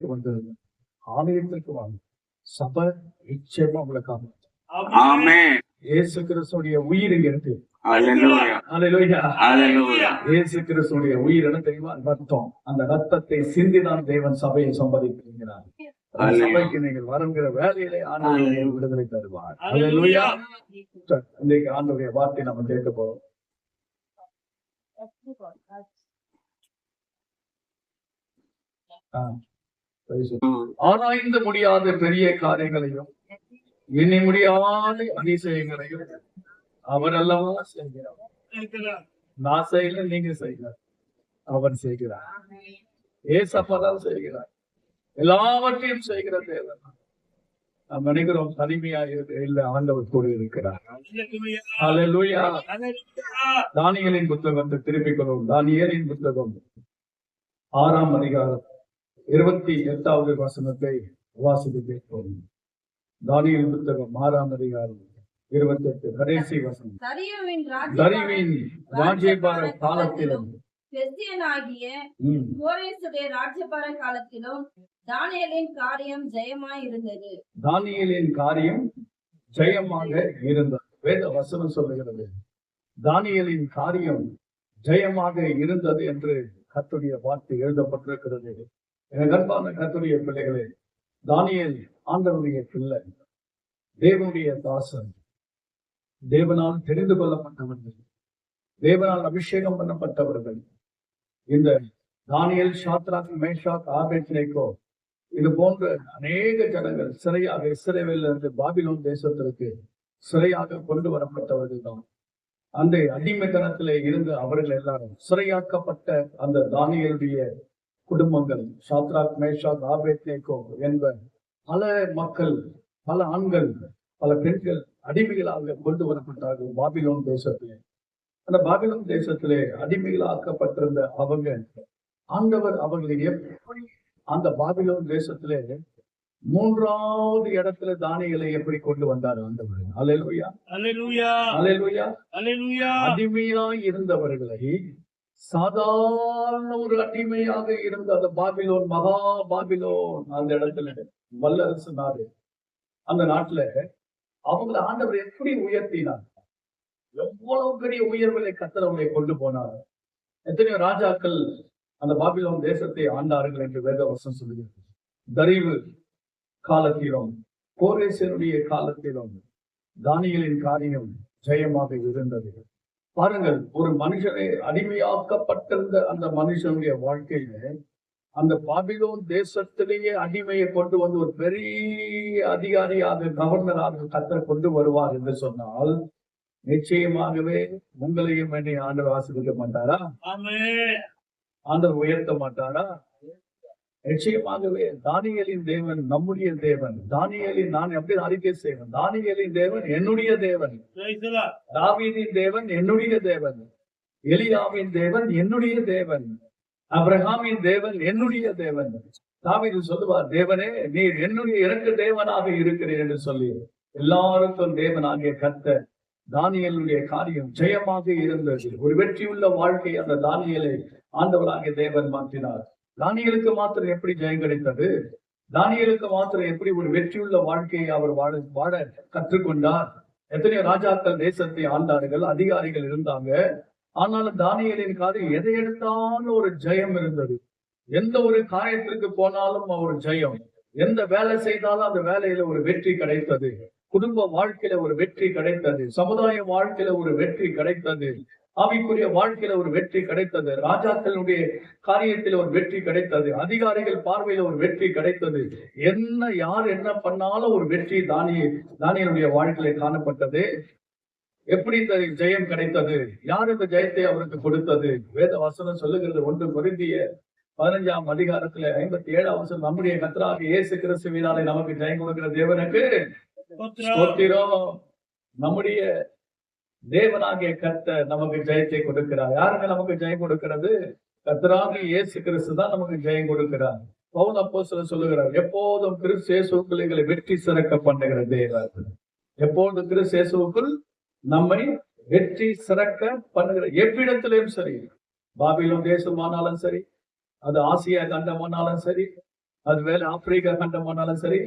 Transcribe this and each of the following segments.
வந்தது ஆலயத்திற்கு வாங்க. சபை நிச்சயமா உங்களை காப்பாற்றும். ஆமென். இயேசு கிறிஸ்துடைய உயிர் இங்க இருக்கு. அல்லேலூயா. அல்லேலூயா. அல்லேலூயா. இயேசு கிறிஸ்துடைய உயிர் என்ன தெரியுமா? ரத்தம். அந்த ரத்தத்தை சிந்திதான் தேவன் சபையை சம்பாதிக்கிறார். சபைக்கு நீங்கள் வருங்கிற வேலையிலே ஆண்டவர் விடுதலை தருவார். அல்லேலூயா. இன்னைக்கு ஆண்டவருடைய வார்த்தை நம்ம கேட்க போறோம். ஆராய்ந்து முடியாத பெரிய காரியங்களையும் எண்ணி முடியாத அதிசயங்களையும் அவர் அல்லவா செய்கிறார். நான் செய்யல, நீங்க செய்கிறார், அவர் செய்கிறார். ஏசப்பதான் செய்கிறார். எல்லாவற்றையும் செய்கிற தேவன். நாம் நினைக்கிறோம் தனிமையா இல்ல, ஆண்டவர் கூட இருக்கிறார். அல்லேலூயா. தானியேலின் புத்தகத்தை திருப்பிக் கொள்வோம். தானியேலின் புத்தகம் 6ஆம் அதிகாரம் 28வது வசனத்தை வாசித்து கேட்போம். தானியேல் புத்தகம் 6ஆம் அதிகாரம் 28 கடைசி வசனம். தரியுவின் ராஜ்யபார காலத்திலும் பெர்சியனாகிய கோரேசுடைய ராஜ்யபார காலத்திலும் தானியேலின் காரியம் ஜெயமாய் இருந்தது. தானியேலின் காரியம் ஜெயமாக இருந்தது. வேத வசனம் சொல்லுகிறது தானியேலின் காரியம் ஜெயமாக இருந்தது என்று கர்த்தருடைய வார்த்தை எழுதப்பட்டிருக்கிறது. எனக்கு அன்பான கர்த்தருடைய பிள்ளைகளே, தானியேல் ஆண்டவருடைய பிள்ளை, தேவனுடைய தாசன், தேவனால் தெரிந்து கொள்ளப்பட்டவர்கள், தேவனால் அபிஷேகம் பண்ணப்பட்டவர்கள். இந்த தானியேல், சாத்ராக், மேஷாக், ஆபேத்நேகோ இது போன்ற அநேக ஜனங்கள் சிறையாக இஸ்ரவேலில் இருந்து பாபிலோன் தேசத்திற்கு சிறையாக கொண்டு வரப்பட்டவர்கள் தான். அந்த அடிமைத்தனத்திலே இருந்து அவர்கள் எல்லாரும் சிறையாக்கப்பட்ட அந்த தானியேலுடைய குடும்பங்கள், சாத்ராக், மேஷாக், ஆபேத்நேகோ என்ப பல மக்கள், பல ஆண்கள், பல பெண்கள் அடிமைகளாக கொண்டு வரப்பட்டார்கள் பாபிலோன் தேசத்திலே. அந்த பாபிலோன் தேசத்திலே அடிமைகளாக்கப்பட்டிருந்த அவங்க ஆண்டவர் அவர்களை எப்படி அந்த பாபிலோன் தேசத்திலே 3வது இடத்துல தானியேலை எப்படி கொண்டு வந்தார் ஆண்டவர். அல்லேலூயா. அல்லேலூயா. அல்லேலூயா. அல்லேலூயா. அடிமையாய் இருந்தவர்களை சாதாரண ஒரு அடிமையாக இருந்த அந்த பாபிலோன், மகா பாபிலோன், அந்த இடத்துல வல்லரசு நாடு, அந்த நாட்டுல அவங்களை ஆண்டவர் எப்படி உயர்த்தினார், எவ்வளவு பெரிய உயர்வுகளை கர்த்தர் கொண்டு போனார். எத்தனையோ ராஜாக்கள் அந்த பாபிலோன் தேசத்தை ஆண்டார்கள் என்று வேதவசனம் சொல்லுகிறது. தரிவு காலத்திலும் கோரேசனுடைய காலத்திலும் தானியேலின் காரியம் ஜெயமாக இருந்தது. பாருங்கள், ஒரு மனுஷனை அடிமையாக்கப்பட்டிருந்த அந்த மனுஷனுடைய வாழ்க்கையில அந்த பாபிலோன் தேசத்திலேயே அடிமையை கொண்டு வந்து ஒரு பெரிய அதிகாரியாக, கவர்னராக கர்த்தர் கொண்டு வருவார் என்று சொன்னால் நிச்சயமாகவே உங்களையும் என்னை ஆண்டவர் ஆசீர்வதிக்க மாட்டாரா? ஆண்டவர் உயர்த்த மாட்டாரா? நிச்சயமாகவே தானியேலின் தேவன் நம்முடைய தேவன். தானியேலின் நான் எப்படி அறிக்கை செய்வேன்? தானியேலின் தேவன் என்னுடைய தேவன், தாவீதின் தேவன் என்னுடைய தேவன், எலியாவின் தேவன் என்னுடைய தேவன், அபிரகாமின் தேவன் என்னுடைய தேவன். தாவீது சொல்லுவார், தேவனே நீர் என்னுடைய எனக்கு தேவனாக இருக்கிறீர் என்று சொல்லி எல்லாருக்கும் தேவனாகிய கர்த்தர் தானியேலுடைய காரியம் ஜெயமாக இருந்தது. ஒரு வெற்றியுள்ள வாழ்க்கை அந்த தானியேலை ஆண்டவராகிய தேவன் மாற்றினார். தானியேலுக்கு மாத்திரம் எப்படி ஜெயம் கிடைத்தது? தானியேலுக்கு மாத்திரம் எப்படி ஒரு வெற்றியுள்ள வாழ்க்கையை அவர் வாழ கற்றுக்கொண்டார்? எத்தனையோ ராஜாக்கள் தேசத்தை ஆண்டார்கள், அதிகாரிகள் இருந்தாங்க. ஆனாலும் தானியேலின் காரியம் எதை எடுத்தாலும் ஒரு ஜெயம் இருந்தது. எந்த ஒரு காரியத்திற்கு போனாலும் ஒரு ஜெயம், எந்த வேலை செய்தாலும் அந்த வேலையில ஒரு வெற்றி கிடைத்தது, குடும்ப வாழ்க்கையில ஒரு வெற்றி கிடைத்தது, சமுதாய வாழ்க்கையில ஒரு வெற்றி கிடைத்தது, ஆவிக்குரிய வாழ்க்கையில ஒரு வெற்றி கிடைத்தது, ராஜாக்களுடைய காரியத்தில் ஒரு வெற்றி கிடைத்தது, அதிகாரிகள் பார்வையில ஒரு வெற்றி கிடைத்தது. என்ன யார் என்ன பண்ணாலும் ஒரு வெற்றி தானியேலுடைய வாழ்க்கையில காணப்பட்டது. எப்படி இந்த ஜெயம் கிடைத்தது? யார் இந்த ஜெயத்தை அவருக்கு கொடுத்தது? வேத வசனம் சொல்லுகிறது 1 கொரிந்தியர் 15ஆம் அதிகாரத்துல 57ஆம் வசனம், நம்முடைய கர்த்தராகிய இயேசு கிறிஸ்துவினாலே நமக்கு ஜெயம் கொடுக்கிற தேவனுக்கு ஸ்தோத்திரம். நம்முடைய தேவனாகிய கர்த்தர் நமக்கு ஜெயத்தை கொடுக்கிறார். யாருங்க நமக்கு ஜெயம் கொடுக்கிறது? கர்த்தராகிய இயேசு கிறிஸ்து தான் நமக்கு ஜெயம் கொடுக்கிறார். பவுல் அப்போஸ்தலர் சொல்லுகிறார், எப்போதும் கிறிஸ்து இயேசுவுக்குள் வெற்றி சிறக்க பண்ணுகிற தேவன். எப்போதும் கிறிஸ்து இயேசுவுக்குள் நம்மை வெற்றி சிறக்க பண்ணுகிற, எவ்விடத்திலும் சரி, பாபிலோன் தேசமானாலும் சரி, அது ஆசியா கண்டமானாலும் சரி, அது வேலை ஆப்பிரிக்கா கண்டமானாலும் சரி,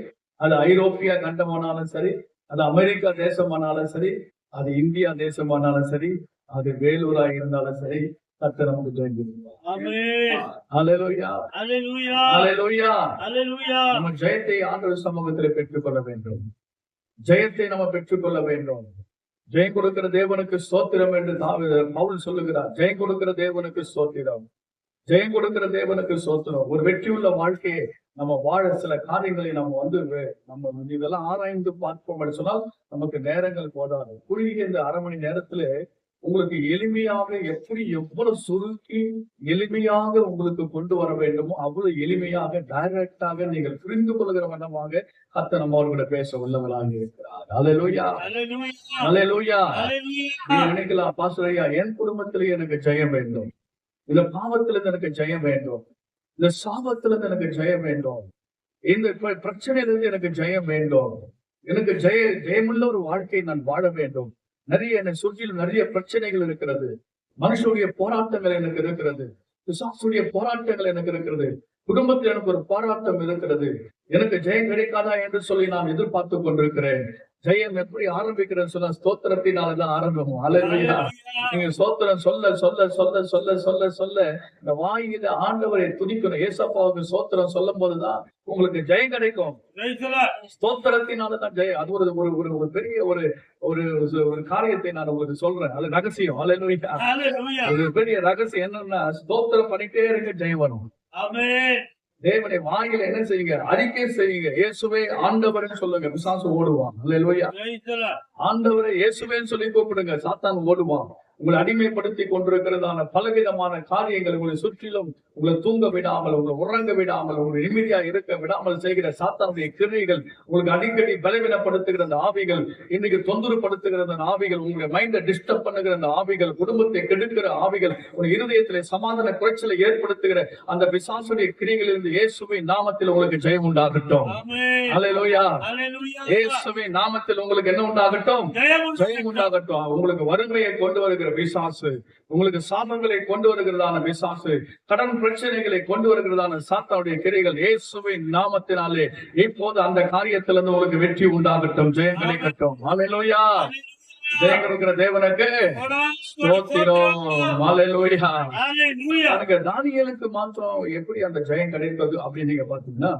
அது ஐரோப்பியா கண்டமானாலும் சரி, அது அமெரிக்கா தேசமானாலும் சரி, அது இந்தியா தேசமானாலும் சரி, அது வேலூரா இருந்தாலும் சரி, கர்த்தர் நமக்கு ஜெயம் கொடுப்பார். ஆமென். ஹல்லேலூயா, அல்லேலூயா. ஹல்லேலூயா. அல்லேலூயா. நம்ம ஜெயத்தை ஆண்டவர் சமூகத்தில் பெற்றுக்கொள்ள வேண்டும். ஜெயத்தை நம்ம பெற்றுக்கொள்ள வேண்டும். ஜெயம் கொடுக்கிற தேவனுக்கு ஸ்தோத்திரம் என்று பவுல் சொல்லுகிறார். ஜெயம் கொடுக்கிற தேவனுக்கு ஸ்தோத்திரம், ஜெயம் கொடுக்கிற தேவனுக்கு ஸ்தோத்திரம். ஒரு வெற்றியுள்ள வாழ்க்கையை நம்ம வாழ சில காரியங்களை நம்ம இதெல்லாம் ஆராய்ந்து பார்ப்போம் என்று சொன்னால் நமக்கு நேரங்கள் போதாது. குறுகிய இந்த 1/2 மணி நேரத்துல உங்களுக்கு எளிமையாக எவ்வளவு சுருக்கி எளிமையாக உங்களுக்கு கொண்டு வர வேண்டுமோ அவ்வளவு எளிமையாக டைரக்டாக நீங்கள் புரிந்து கொள்கிற வண்ணமாக கர்த்தர் நம்ம அவர்களை பேச உள்ளவர்களாக இருக்கிறார். அல்லேலூயா, அல்லேலூயா. அல்லேலூயா. அல்லேலூயா. நீங்க நினைக்கலாம், பாஸ்டர் ஐயா, என் குடும்பத்திலே எனக்கு ஜெயம் வேண்டும், இந்த பாவத்திலிருந்து எனக்கு ஜெயம் வேண்டும், இந்த சாபத்திலிருந்து எனக்கு ஜெயம் வேண்டும், இந்த பிரச்சனையிலிருந்து எனக்கு ஜெயம் வேண்டும், எனக்கு ஜெயமுள்ள ஒரு வாழ்க்கையை நான் வாழ வேண்டும். நிறைய என்னை சுற்றிலும் நிறைய பிரச்சனைகள் இருக்கிறது, மனுஷனுடைய போராட்டங்கள் எனக்கு இருக்கிறது, பிசாசுடைய போராட்டங்கள் எனக்கு இருக்கிறது, குடும்பத்தில் எனக்கு ஒரு போராட்டம் இருக்கிறது, எனக்கு ஜெயம் கிடைக்காதா என்று சொல்லி நான் எதிர்பார்த்து கொண்டிருக்கிறேன். ஜெயம் எப்படி ஆரம்பிக்கிறேன்னு சொன்னா ஸ்தோத்திரத்தினாலதான் ஆரம்பம். அல்லேலூயா. நீங்க ஸ்தோத்திரம் சொல்ல சொல்ல சொல்ல சொல்ல சொல்ல சொல்ல இந்த வாயில ஆண்டவரை துதிக்கணும். ஏசப்பாவுக்கு ஸ்தோத்திரம் சொல்லும் போதுதான் உங்களுக்கு ஜெயம் கிடைக்கும். ஸ்தோத்திரத்தினாலதான் ஜெயம். அது ஒரு பெரிய ஒரு காரியத்தை நான் உங்களுக்கு சொல்றேன். அது ரகசியம். அல்லேலூயா. ஒரு பெரிய ரகசியம் என்னன்னா, ஸ்தோத்திரம் பண்ணிட்டே இருக்க ஜெயம் வரும். ஆமென். தேவனை வாயில என்ன செய்யுங்க, அறிக்கை செய்யுங்க. இயேசுவே ஆண்டவர்னு சொல்லுங்க, பிசாசு ஓடுவான். அல்லேலூயா. ஆண்டவரை இயேசுவேன்னு சொல்லி கூப்பிடுங்க, சாத்தான் ஓடுவான். உங்களை அடிமைப்படுத்தி கொண்டிருக்கிறதான பலவிதமான காரியங்கள் உங்களை சுற்றிலும் உங்களை தூங்க விடாமல், உங்களை உறங்க விடாமல், உங்களை நிம்மதியா இருக்க விடாமல் செய்கிற சாத்தானுடைய கிரியைகள், உங்களுக்கு அடிக்கடி பலவீனப்படுத்துகிற அந்த ஆவிகள், இன்னைக்கு தொந்தரப்படுத்துகிற அந்த ஆவிகள், உங்களுடைய மைண்டை டிஸ்டர்ப் பண்ணுகிற அந்த ஆவிகள், குடும்பத்தை கெடுக்கிற ஆவிகள், உங்க இருதயத்திலே சமாதான குறைச்சலை ஏற்படுத்துகிற அந்த பிசாசுடைய கிரியைகளிலிருந்து இயேசுவின் நாமத்தில் உங்களுக்கு ஜெயம் உண்டாகட்டும். அல்லேலூயா. இயேசுவின் நாமத்தில் உங்களுக்கு என்ன உண்டாகட்டும்? ஜெயம் உண்டாகட்டும். உங்களுக்கு வறுமையை கொண்டு வருகிற பிசாசு, உங்களுக்கு சாபங்களை கொண்டு வருகிறதான பிசாசு, கடன் பிரச்சனைகளை கொண்டு வருகிறதான சாத்தானுடைய கிரியைகள் இயேசுவின் நாமத்தினாலே இப்போது அந்த காரியத்திலிருந்து உங்களுக்கு வெற்றி உண்டாகட்டும், ஜெயம் கிடைக்கட்டும். அல்லேலூயா. ஜெயம் கொடுக்கிற தேவனுக்கு ஸ்தோத்திரம். அல்லேலூயா. தானியேலுக்கு மாத்திரம் எப்படி அந்த ஜெயம் கிடைத்தது அப்படின்னு நீங்க பாத்தீங்கன்னா,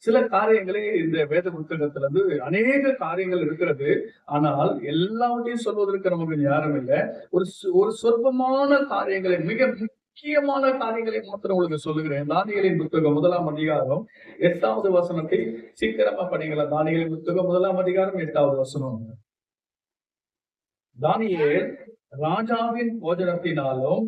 சில காரியங்களே இந்த வேத புத்தகத்துல இருந்து அநேக காரியங்கள் இருக்கிறது. ஆனால் எல்லாவற்றையும் சொல்வதற்கு நமக்கு நேரம் இல்லை. ஒரு சொற்பமான காரியங்களை, மிக முக்கியமான காரியங்களை மாத்திரம் உங்களுக்கு சொல்லுகிறேன். தானியேலின் புத்தகம் 1ஆம் அதிகாரம் 8வது வசனத்தை சீக்கிரமா படிங்களா. தானியேலின் புத்தகம் 1ஆம் அதிகாரம் 8வது வசனம். தானியேல் ராஜாவின் போஜனத்தினாலும்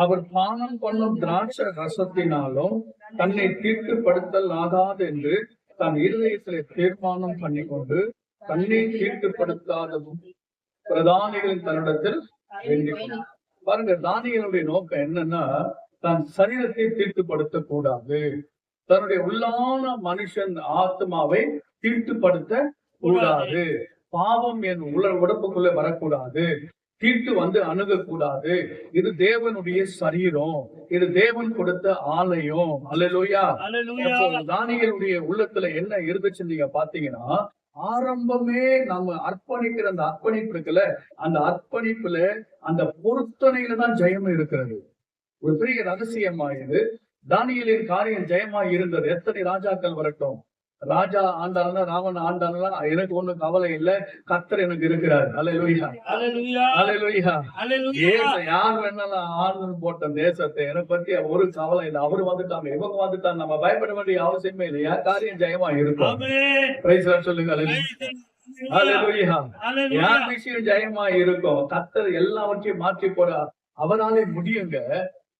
அவர் பானம் பண்ணும் திராட்சை ரசத்தினாலும் தன்னை தீட்டுப்படுத்தல் ஆகாது என்று தன் இருதயத்திலே தீர்மானம் பண்ணிக்கொண்டு தன்னை தீட்டுப்படுத்தாததும் பிரதானிகளின் தன்னிடத்தில் வேண்டிக் கொண்டார். பாருங்க, தானியேலுடைய நோக்கம் என்னன்னா, தன் சரீரத்தை தீட்டுப்படுத்த கூடாது, தன்னுடைய உள்ளான மனுஷன் ஆத்மாவை தீட்டுப்படுத்த கூடாது, பாவம் என் உடம்புக்குள்ள வரக்கூடாது, தீட்டு அணுகக்கூடாது. இது தேவனுடைய சரீரம், இது தேவன் கொடுத்த ஆலயம். அல்லேலூயா. தானியேலுடைய உள்ளத்துல என்ன இருந்துச்சு நீங்க பாத்தீங்கன்னா, ஆரம்பமே நம்ம அர்ப்பணிக்கிற அந்த அர்ப்பணிப்பு இருக்குல்ல, அந்த அர்ப்பணிப்புல அந்த பொருத்தனையில தான் ஜெயம் இருக்கிறது. ஒரு பெரிய ரகசியமா இது. தானியேலின் காரியம் ஜெயமா இருந்தது. எத்தனை ராஜாக்கள் வரட்டும், ராஜா ஆண்டானா, ராவண ஆண்டானா, எனக்கு ஒண்ணும் கவலை இல்லை, கர்த்தர் எனக்கு இருக்கிறார். அல்லேலூயா. யார் வேணாலும் ஆண்டு போட்ட தேசத்தை எனக்கு பத்தி ஒரு கவலை இல்லை. அவரு வந்துட்டாங்க, இவங்க வந்துட்டாங்க, நம்ம பயப்பட வேண்டிய அவசியமே இல்லை. என் காரியம் ஜெயமா இருக்கும். சொல்லுங்க. யார் விஷயம் ஜெயமா இருக்கும். கர்த்தர் எல்லாவற்றையும் மாற்றி போட அவராலே முடியுங்க.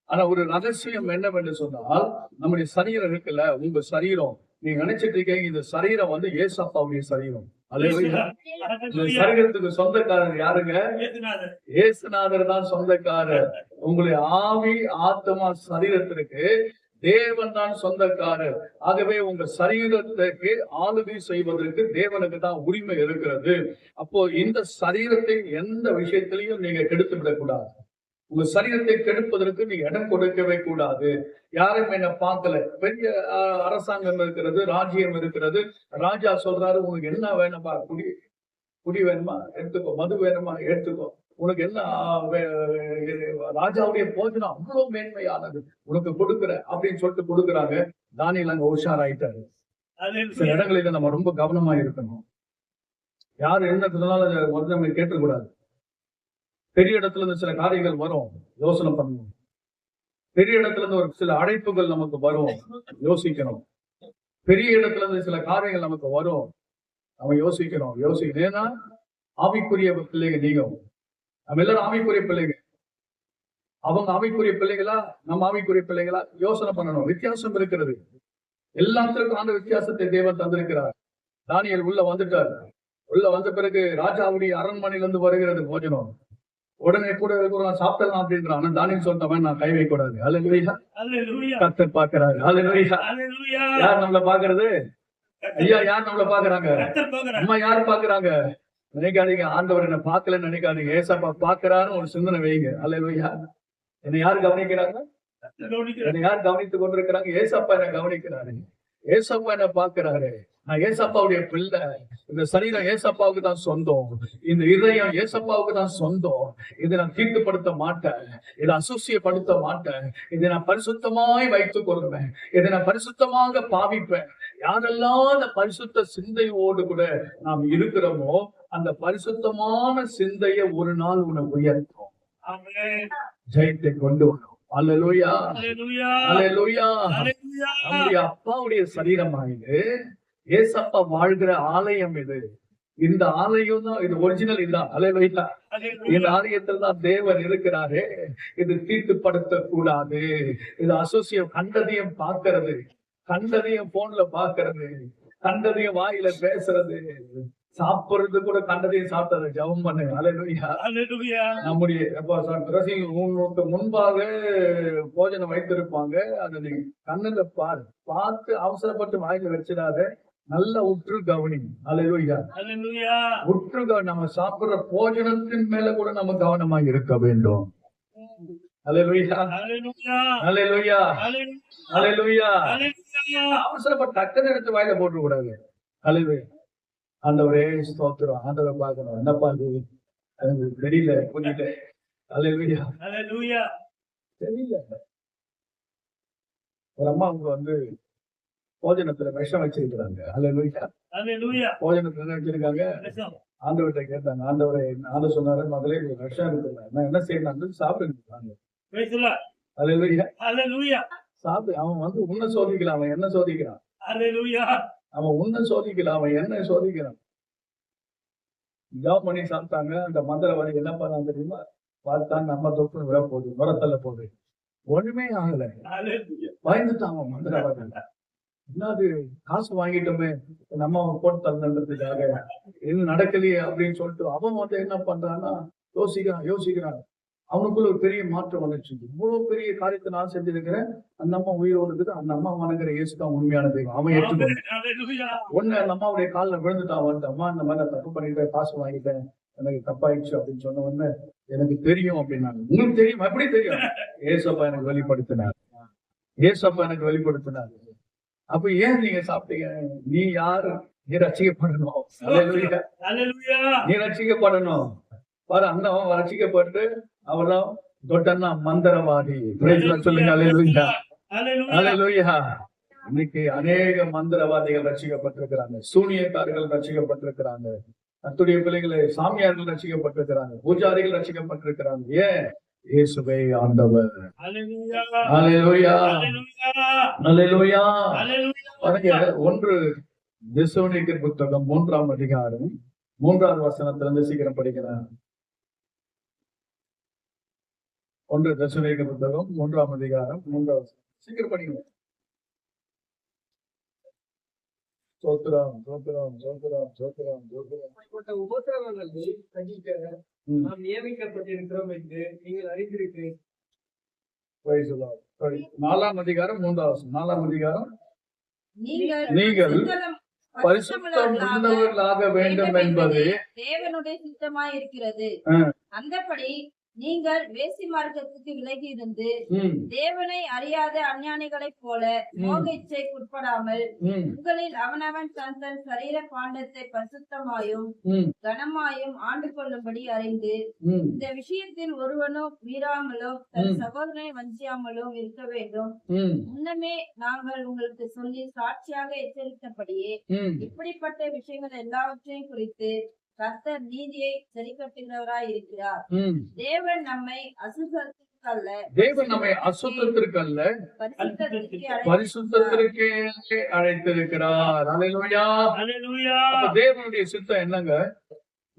ஆனா ஒரு ரகசியம் என்னவென்று சொன்னால், நம்முடைய சரீரம் இருக்குல்ல, உங்க சரீரம், நீங்க நினைச்சிட்டு இருக்கீங்க இந்த சரீரம் ஏசப்பாவுடைய சரீரம். அல்லேலூயா. இந்த சரீரத்துக்கு சொந்தக்காரர் யாருங்க? இயேசுநாதர் தான் சொந்தக்காரர். உங்களுடைய ஆவி, ஆத்மா, சரீரத்திற்கு தேவன் தான் சொந்தக்காரர். ஆகவே உங்க சரீரத்துக்கு ஆளுகை செய்வதற்கு தேவனுக்கு தான் உரிமை இருக்கிறது. அப்போ இந்த சரீரத்தை எந்த விஷயத்திலையும் நீங்க கெடுத்து விடக்கூடாது. உங்க சரீரத்தை கெடுப்பதற்கு நீங்க இடம் கொடுக்கவே கூடாது. யாரும் என்ன பார்க்கல. பெரிய அரசாங்கம் இருக்கிறது, ராஜ்யம் இருக்கிறது. ராஜா சொல்றாரு, உனக்கு என்ன வேணும்பா? குடி வேணுமா எடுத்துக்கோ, மது வேணுமா எடுத்துக்கோ, உனக்கு என்ன ராஜாவுடைய போஜனம் அவ்வளவு மேன்மையானது, உனக்கு கொடுக்குற அப்படின்னு சொல்லிட்டு கொடுக்குறாங்க. தானியேல் அங்க உஷாராயிட்டாரு. சில இடங்களில நம்ம ரொம்ப கவனமா இருக்கணும். யாரு என்ன சொன்னாலும் அதை வந்து நம்ம கேட்கக்கூடாது. பெரிய இடத்துல இருந்து சில காரியங்கள் வரும், யோசனை பண்ணணும். பெரிய இடத்துல இருந்து ஒரு சில அழைப்புகள் நமக்கு வரும், யோசிக்கணும். பெரிய இடத்துல இருந்து சில காரியங்கள் நமக்கு வரும், நம்ம யோசிக்கணும். ஏன்னா ஆவிக்குரிய பிள்ளைங்க, நீங்க நம்ம எல்லாரும் ஆவிக்குரிய பிள்ளைங்க. அவங்க ஆவிக்குரிய பிள்ளைகளா, நம்ம ஆவிக்குரிய பிள்ளைகளா யோசனை பண்ணணும். வித்தியாசம் இருக்கிறது. எல்லாத்திற்கும் அந்த வித்தியாசத்தை தேவன் தந்திருக்கிறார். தானியேல் உள்ள வந்துட்டார். உள்ள வந்த பிறகு ராஜாவுடைய அரண்மனையிலிருந்து வருகிறது போஜனம். உடனே கூட நான் சாப்பிடலாம் அப்படின்றான். ஆனா தானியேல் சொல்றவன் நான் கை வைக்க கூடாது. அல்லேலூயா. கர்த்தர் பார்க்கிறாரு. அல்லேலூயா. யார் நம்மள பாக்குறது? ஐயா, யார் நம்மள பாக்குறாங்க? அம்மா யாரு பாக்குறாங்க? நினைக்காதீங்க ஆண்டவர் என்ன பார்க்கலன்னு நினைக்காதீங்க. ஏசப்பா பாக்குறாருன்னு ஒரு சிந்தனை வைங்க. அல்லேலூயா. என்னை யாரு கவனிக்கிறாங்க? என்னை யார் கவனித்துக் கொண்டிருக்கிறாங்க? ஏசப்பா என்ன கவனிக்கிறாரு. ஏசப்பா என்ன பாக்குறாரு. நான் ஏசப்பாவுடைய பிள்ளை. இந்த சரீரம் ஏசப்பாவுக்கு தான் சொந்தம். இந்த இதயம் ஏசப்பாவுக்கு தான் சொந்தம். இதை நான் தீட்டுப்படுத்த மாட்டேன். இதை அசூசியப்படுத்த மாட்டேன். இதை நான் பரிசுத்தமாய் வைத்துக் கொள்வேன். இதை நான் பரிசுத்தமாக பாவிப்பேன். யாரெல்லாம் அந்த பரிசுத்த சிந்தையோடு கூட நாம் இருக்கிறோமோ, அந்த பரிசுத்தமான சிந்தையை ஒரு நாள் உனக்கு உயர்த்தும், ஜெயத்தை கொண்டு வரும். அல்லேலூயா. அல்லேலூயா. நம்முடைய அப்பாவுடைய சரீரமானது ஏசப்பா வாழ்கிற ஆலயம் இது. இந்த ஆலயம் தான் இது, ஒரிஜினல் இதுதான். அல்லேலூயா. இந்த ஆலயத்தில் தான் தேவன் இருக்கிறாரு. இது தீட்டுப்படுத்த கூடாது. இது அசோசியம் கண்டதையும் பார்க்கிறது, கண்டதையும் போன்ல பார்க்கிறது, கண்டதையும் வாயில பேசுறது, சாப்பிடுறது கூட கண்டதையும் சாப்பிட்டது. ஜெபம் பண்ணு. அல்லேலூயா. நம்முடைய உங்களுக்கு முன்பாக போஜனம் வைத்திருப்பாங்க. அதை நீ கண்ணுல பார்த்து அவசரப்பட்டு வாயில வச்சிடாத. நல்லா உற்று கவனி. அல்லேலூயா. உற்று நம்ம சாப்பிடுற போஜனத்தின் மேல கூட நம்ம கவனமா இருக்க வேண்டும். அல்லேலூயா. அல்லேலூயா. அல்லேலூயா. அவசரப்பட்டு டக்குன்னு எடுத்து வாயில போட்டு கூடாது. அல்லேலூயா. ஆண்டவரே ஸ்தோத்திரம். ஆண்டவரை பார்க்கணும். என்னப்பா இது எனக்கு தெரியல, புரியல. அல்லேலூயா. தெரியல. ஒரு அம்மா அவங்க வந்து போஜனத்துல விஷம் வச்சிருக்கிறாங்க. அல்லேலூயா. போஜனத்துல என்ன வச்சிருக்காங்க? ஆண்டவர்கிட்ட கேட்டாங்க. ஆண்டவரை ஆண்டவர் சொன்னாரு, மகளே விஷம் இருக்குல்ல, நான் என்ன செய்யணும்? சாப்பிடுங்க. அல்லேலூயா. சாப்பிடு. அவன் வந்து உன்னை சோதிக்கலாம், அவன் என்ன சோதிக்கிறான்? அவன் உன்னை சோதிக்கலாம், அவன் என்ன சோதிக்கிறான்? ஜாப் பண்ணி சாப்பிட்டாங்க. அந்த மந்திரவாதி என்ன பண்ணாங்க தெரியுமா? பார்த்தா நம்ம தொப்பு விட போகுது, முரத்தல்ல போகுது. ஒண்ணுமே ஆகல. பயந்துட்டான் அவன் மந்திரவாதி. என்னது, காசு வாங்கிட்டோமே, நம்ம போட்டு தரணுன்றதுக்காக என்ன நடக்கலையே அப்படின்னு சொல்லிட்டு அவன் வந்து என்ன பண்றான்னா யோசிக்கிறான். அவனுக்குள்ள ஒரு பெரிய மாற்றம் வந்துச்சு. இவ்வளவு பெரிய காரியத்தை நான் செஞ்சிருக்கிறேன், அந்த அம்மா உயிரோடு இருக்குது, அந்த அம்மா வணங்குற இயேசுதான் உண்மையான தெய்வம். அவன் ஏற்றுக்கொண்டான். ஒண்ணு அந்த அம்மாவுடைய காலில் விழுந்துட்டான். வந்து அம்மா இந்த மாதிரி நான் தப்பு பண்ணிட்டேன், காசு வாங்கிட்டேன், எனக்கு தப்பாயிடுச்சு அப்படின்னு சொன்ன உடனே எனக்கு தெரியும் அப்படின்னாங்க. உங்களுக்கு தெரியும்? எப்படி தெரியும்? ஏசப்பா எனக்கு வெளிப்படுத்தினார். ஏசப்பா எனக்கு வெளிப்படுத்தினார். அப்ப ஏன் நீங்க சாப்பிட்டீங்க? நீ யாரு? நீ ரட்சிக்கப்படணும். நீ ரட்சிக்கப்படணும். பாரு, அந்த அவன் ரட்சிக்கப்பட்டு அவெல்லாம் தொட்டன்னா மந்திரவாதி. சொல்லுங்க. அல்லேலூயா. அல்லேலூயா. இன்னைக்கு அநேக மந்திரவாதிகள் ரட்சிக்கப்பட்டிருக்கிறாங்க. சூனியக்காரர்கள் ரட்சிக்கப்பட்டிருக்கிறாங்க. அத்துடைய பிள்ளைகளை சாமியார்கள் ரட்சிக்கப்பட்டிருக்கிறாங்க. பூஜாரிகள் ரட்சிக்கப்பட்டிருக்கிறாங்க. ஏன்? இயேசுவே ஆண்டவர். அல்லேலூயா. அல்லேலூயா. பாருங்க, 1 தெசலோனிக்கர் புத்தகம் 3ஆம் அதிகாரம் 3வது வசனத்திலிருந்து சீக்கிரம் படிக்கிறேன். 1 தெசலோனிக்கர் புத்தகம் 3ஆம் அதிகாரம் 3வது வசனம். சீக்கிரம் படிக்கணும். சோத்திரம், சோத்திரம், சோத்திரம், சோத்திரம், சோத்திரம். உபத்திரவங்களை சகிக்க நாம் நியமிக்கப்பட்டிருக்கிறோம் என்று நீங்கள் அறிந்திருக்கிறீர்கள். 4ஆம் அதிகாரம் 3வது வசனம். 4ஆம் அதிகாரம், நீங்கள் நீங்கள் பரிசுத்தம் உள்ளவர்களாக வேண்டும் என்பது தேவனுடைய சித்தமாய் இருக்கிறது. அந்தபடி நீங்கள் வேசி மார்க்கத்துக்கு விலகி இருந்து தேவனை அறியாத அஞ்ஞானிகளைப் போல மோக இச்சைக்குட்படாமல் உங்களில் அவனவன் தன் தன் சரீர பாண்டத்தை பரிசுத்தமாயும் கனமாயும் ஆண்டு கொள்ளும்படி அறிந்து இந்த விஷயத்தில் ஒருவனும் மீறாமலும் தன் சகோதரனை வஞ்சியாமலும் இருக்க வேண்டும். முன்னமே நாங்கள் உங்களுக்கு சொல்லி சாட்சியாக எச்சரித்தபடியே இப்படிப்பட்ட விஷயங்கள் எல்லாவற்றையும் குறித்து கர்த்தர் நீதியை சரிக்கட்டுகிறவராய் இருக்கிறார். தேவன் நம்மை அசுத்தத்திற்கு அல்ல பரிசுத்தத்திற்கே அழைத்திருக்கிறார். தேவனுடைய சித்தம் என்னங்க?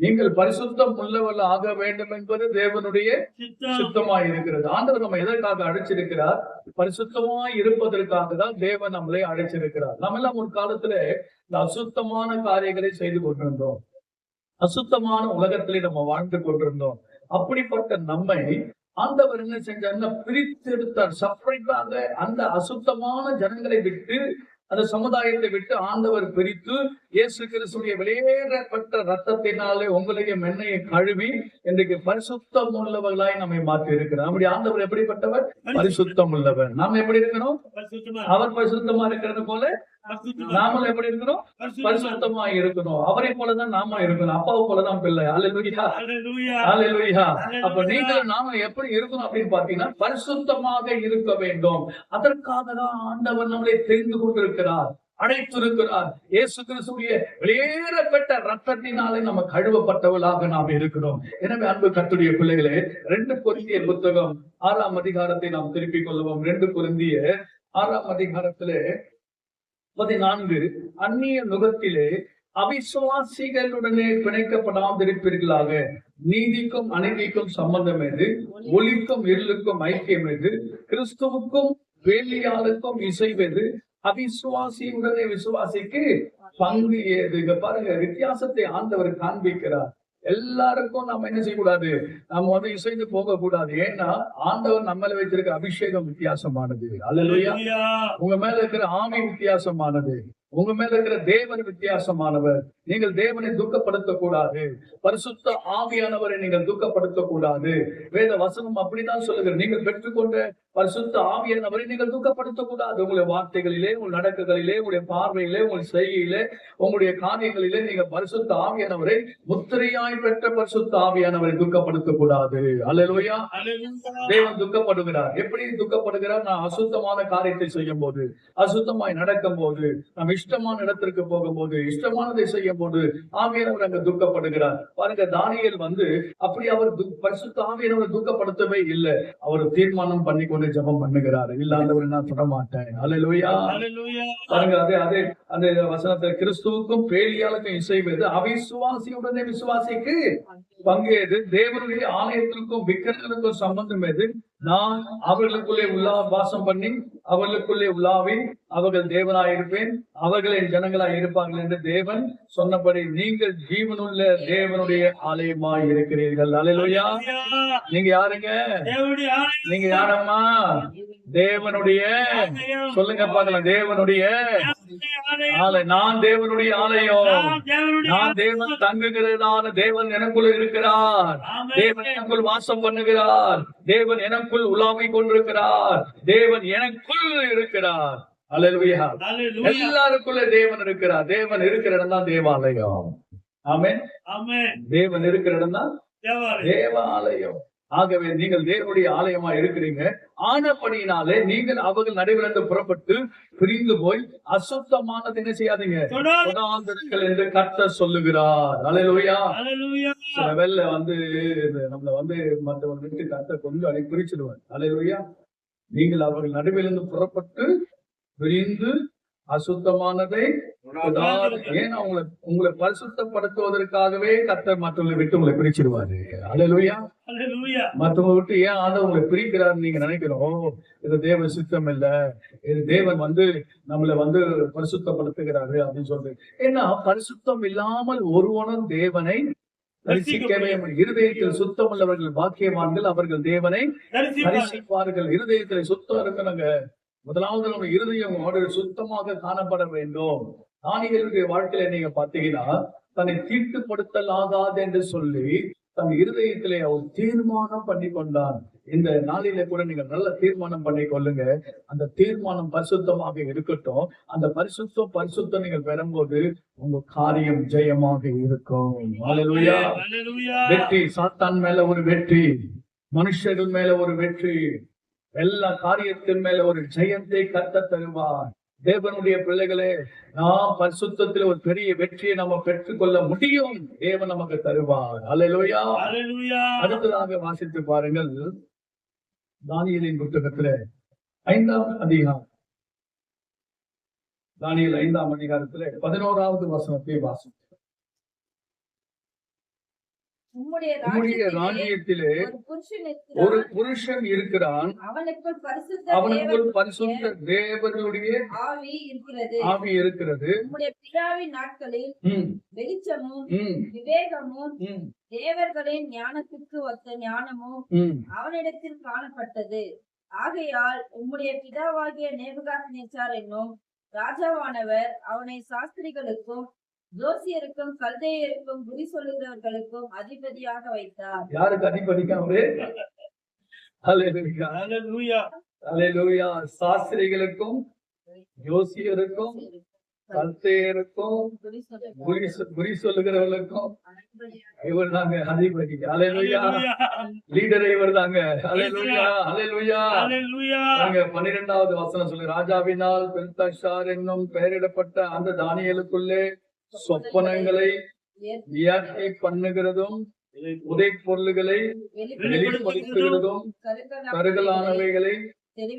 நீங்கள் பரிசுத்தம் உள்ளவர்கள் ஆக வேண்டும் என்பது தேவனுடைய சித்தமாய் இருக்கிறது. ஆண்டவர் நம்ம எதற்காக அழைச்சிருக்கிறார்? பரிசுத்தமாய் இருப்பதற்காக தான் தேவன் நம்மளை அழைச்சிருக்கிறார். நம்ம எல்லாம் ஒரு காலத்துல இந்த அசுத்தமான காரியங்களை செய்து கொண்டிருந்தோம். அசுத்தமான உலகத்திலே நம்ம வாழ்ந்து கொண்டிருந்தோம். அப்படிப்பட்ட நம்மை ஆண்டவர் என்ன செஞ்சாருன்னா பிரித்தெடுத்தார். செப்பரேட்டாக அந்த அசுத்தமான ஜனங்களை விட்டு, அந்த சமுதாயத்தை விட்டு ஆண்டவர் பிரித்து இயேசு கிறிஸ்துவின் வெளியேறப்பட்ட ரத்தத்தினாலே உங்களையும் என்னையை கழுவி இன்றைக்கு பரிசுத்தம் உள்ளவர்களாய் நம்மை மாற்றி இருக்கிறார். நம்முடைய ஆண்டவர் எப்படிப்பட்டவர்? பரிசுத்தம் உள்ளவர். நாம எப்படி இருக்கணும்? அவர் பரிசுத்தமா இருக்கிறது போல நாமளும் எப்படி இருக்கணும்? பரிசுத்தமா இருக்கணும். அவரை போலதான் நாம இருக்கணும். அப்பாவை போலதான் பிள்ளை. அல்லேலூயா, அல்லேலூயா. அப்ப நீங்களும் நாம எப்படி இருக்கணும் அப்படின்னு பாத்தீங்கன்னா பரிசுத்தமாக இருக்க வேண்டும். அதற்காக தான் ஆண்டவர் நம்மளை தெரிந்து கொண்டிருக்கிறார், அழைத்திருக்கிறார். இயேசு கிறிஸ்துவின் வெளியேறப்பட்ட ரத்தத்தினாலே நம்ம கழுவப்பட்டவர்களாக நாம் இருக்கிறோம். எனவே அன்பு கர்த்தருடைய பிள்ளைகளே, 2 கொரிந்தியர் புத்தகம் 6ஆம் அதிகாரத்தை நாம் திருப்பிக் கொள்வோம். 2 கொரிந்தியர் 6ஆம் அதிகாரத்திலே 14 அந்நிய நுகத்திலே அவிசுவாசிகளுடனே பிணைக்கப்படாதிருப்பீர்களாக. நீதிக்கும் அநீதிக்கும் சம்பந்தம் எது? ஒளிக்கும் இருளுக்கும் ஐக்கியம் எது? கிறிஸ்துவுக்கும் வேலியாளுக்கும் இசைவது? அவிசுவாசியுடனே விசுவாசிக்கு பங்கு ஏது? பாருங்க, வித்தியாசத்தை ஆண்டவர் காண்பிக்கிறார். எல்லாருக்கும் நம்ம என்ன செய்யக்கூடாது? நம்ம இசைந்து போக கூடாது. ஏன்னா ஆண்டவர் நம்மள வைத்திருக்க அபிஷேகம் வித்தியாசமானது. அல்லேலூயா. உங்க மேல இருக்கிற ஆவி வித்தியாசமானது. உங்க மேல இருக்கிற தேவன் வித்தியாசமானவர். நீங்கள் தேவனை துக்கப்படுத்த கூடாது. பரிசுத்த ஆவியானவரை நீங்கள் துக்கப்படுத்த கூடாது. வேத வசனம் அப்படிதான் சொல்லுகிறது. நீங்கள் பெற்றுக்கொண்ட பரிசுத்த ஆவியானவரை நீங்கள் துக்கப்படுத்த கூடாது. உங்களுடைய வார்த்தைகளிலே, உங்கள் நடக்குகளிலே, உங்களுடைய பார்வையிலே, உங்கள் செய்கையிலே, உங்களுடைய காரியங்களிலே நீங்கள் பரிசுத்த ஆவியானவரை, முத்திரையாய் பெற்ற பரிசுத்த ஆவியானவரை துக்கப்படுத்த கூடாது. அல்லேலூயா. தேவன் துக்கப்படுகிறார். எப்படி துக்கப்படுகிறார்? நான் அசுத்தமான காரியத்தை செய்யும் போது, அசுத்தமாய் நடக்கும் போது, நாம் இஷ்டமான இடத்திற்கு போகும்போது, இஷ்டமானதை செய்யும் போது ஆவியானவர் அங்க துக்கப்படுகிறார். பாருங்க, தானியேல் அப்படி அவர் பரிசுத்த ஆவியானவர் துக்கப்படுத்தவே இல்லை. அவர் தீர்மானம் பண்ணி கொண்டு ஜெபம் பண்ணுகிறார். இல்லாதவர் நான் தொட மாட்டேன். அல்லேலூயா. பாருங்க, அதே அந்த வசனத்தை கிறிஸ்துவுக்கும் பேலியாளுக்கும் இசைவது, அவிசுவாசியுடனே விசுவாசிக்கு பங்கேது? தேவனுடைய ஆலயத்திற்கும் விக்கிரகங்களுக்கும் சம்பந்தம் எது? நான் அவர்களுக்குள்ளே வாசம் பண்ணி அவர்களுக்குள்ளே உலாவி அவர்கள் தேவனாயிருப்பேன், அவர்கள் என் ஜனங்களாய் இருப்பார்கள் என்று தேவன் சொன்னபடி நீங்கள் ஜீவனுள்ள தேவனுடைய ஆலயமாய் இருக்கிறீர்கள். அல்லேலூயா. நீங்க யாருங்க? நீங்க யாரம்மா? தேவனுடைய, சொல்லுங்க பார்க்கலாம், தேவனுடைய ஆலயம். நான் தேவனுடைய ஆலயம். நான் தேவன் தங்குகிறதான தேவன் எனக்குள்ள இருக்கிறார். தேவன் எனக்குள் வாசம் பண்ணுகிறார். தேவன் எனக்குள் உலாவி கொண்டிருக்கிறார். தேவன் எனக்குள் இருக்கிறார். அல்லேலூயா. எல்லாருக்குள்ள தேவன் இருக்கிறார். தேவன் இருக்கிற இடம் தான் தேவாலயம். ஆமென். தேவன் இருக்கிற இடம் தான் தேவாலயம். ஆகவே நீங்கள் தேவனுடைய ஆலயமா இருக்கிறீங்க. ஆனபடியினாலே நீங்கள் அவர்கள் நடுவிலிருந்து புறப்பட்டு பிரிந்து போய் அசுத்தமானது என்ன செய்யாதீங்க என்று கர்த்தர் சொல்லுகிறார். அல்லேலூயா. சில வேளை நம்மள மற்றவங்க விட்டு கர்த்தர் கொஞ்சம் பிரிச்சிடுவார். அல்லேலூயா. நீங்கள் அவர்கள் நடுவிலிருந்து புறப்பட்டு பிரிந்து அசுத்தமானதை, ஏன்னா உங்களை பரிசுத்தப்படுத்துவதற்காகவே கர்த்தர் மற்றவங்களை விட்டு உங்களை பிரிச்சிடுவாரு. அல்லேலூயா. மற்றவங்க விட்டு ஏன் ஆண்டவர் உங்களை பிரிக்கிறார் நீங்க நினைக்கிறோம்? இது தேவ சித்தம் இல்ல, இது தேவன் நம்மளை பரிசுத்தப்படுத்துகிறாரு அப்படின்னு சொல்றது. ஏன்னா பரிசுத்தம் இல்லாமல் ஒருவனும் தேவனை தரிசிக்கவே. இருதயத்தில் சுத்தம் உள்ளவர்கள் பாக்கியவான்கள், அவர்கள் தேவனை தரிசிப்பார்கள். இருதயத்துல சுத்தம் இருக்கணுங்க. முதலாவது நம்ம இருதயம் சுத்தமாக காணப்பட வேண்டும். தானியேலுடைய வாழ்க்கையில நீங்க பாத்தீங்கன்னா, தன்னை தீட்டுப்படுத்தலாகாது என்று சொல்லி தன் இருதயத்திலே அவர் தீர்மானம் பண்ணி கொண்டான். இந்த நாளிலே கூட நீங்க நல்ல தீர்மானம் பண்ணி கொள்ளுங்க. அந்த தீர்மானம் பரிசுத்தமாக இருக்கட்டும். அந்த பரிசுத்தம் நீங்கள் பெறும்போது உங்க காரியம் ஜெயமாக இருக்கும். ஹல்லேலூயா. ஹல்லேலூயா. வெற்றி, சாத்தான் மேல ஒரு வெற்றி, மனுஷர்கள் மேல ஒரு வெற்றி, எல்லா காரியத்தின் மேல ஒரு ஜெயத்தை கர்த்தர் தருவார். தேவனுடைய பிள்ளைகளே, நாம் பரிசுத்தத்தில் ஒரு பெரிய வெற்றியை நம்ம பெற்றுக்கொள்ள முடியும். தேவன் நமக்கு தருவார். ஹல்லேலூயா. ஹல்லேலூயா. அடுத்ததாக வாசித்து பாருங்கள், தானியேலின் புத்தகத்திலே 5ஆம் அதிகாரம். தானியேல் 5ஆம் அதிகாரத்திலே 11வது வசனத்தை வாசித்து, உம்முடைய உம்முடைய ராஜ்யத்திலே ராஜ்யத்திலே ஒரு புருஷன் ஒரு இருக்கிறான். புருஷன் இருக்கிறான், அவனுக்குள் அவனுக்குள் பரிசுத்த பரிசுத்த தேவனுடைய ஆவி இருக்கிறது. ஆவி இருக்கிறது. உம்முடைய பிதாவின் நாட்களில் ம், வெளிச்சமும் ம், விவேகமும் ம், தேவர்களின் ஞானத்துக்கு ஒத்த ஞானமும் ம். அவனிடத்தில் காணப்பட்டது. ஆகையால் உம்முடைய பிதாவாகிய நேபுகாத்நேச்சார் என்னும் ராஜாவானவர் அவனை சாஸ்திரிகளுக்கும் ஜோசியருக்கும் கல்தேயருக்கும் குறி சொல்லுகிறவர்களுக்கும் அதிபதியாக வைத்தார். யாருக்கு அதிபதிக்கு அவரு? ஹல்லேலூயா. ஹல்லேலூயா. ஹல்லேலூயா. சாஸ்திரிகளுக்கும் யோசியருக்கும் கல்தேயருக்கும் குறி சொல்லுகிறவர்களுக்கும் இவர் தாங்க அதிபதி. ஹல்லேலூயா. லீடரே இவர் தாங்க. ஹல்லேலூயா. ஹல்லேலூயா. ஹல்லேலூயா. 12வது வசனம் சொல்லு, ராஜாவினால் பெல்தஷார் என்னும் பெயரிடப்பட்ட அந்த தானியேலுக்குள்ளே சொப்பனங்களை வியாக்கியை பண்ணுகிறதும் உதை பொருள்களை வெளிப்படுத்துகிறதும் கருகலானவைகளை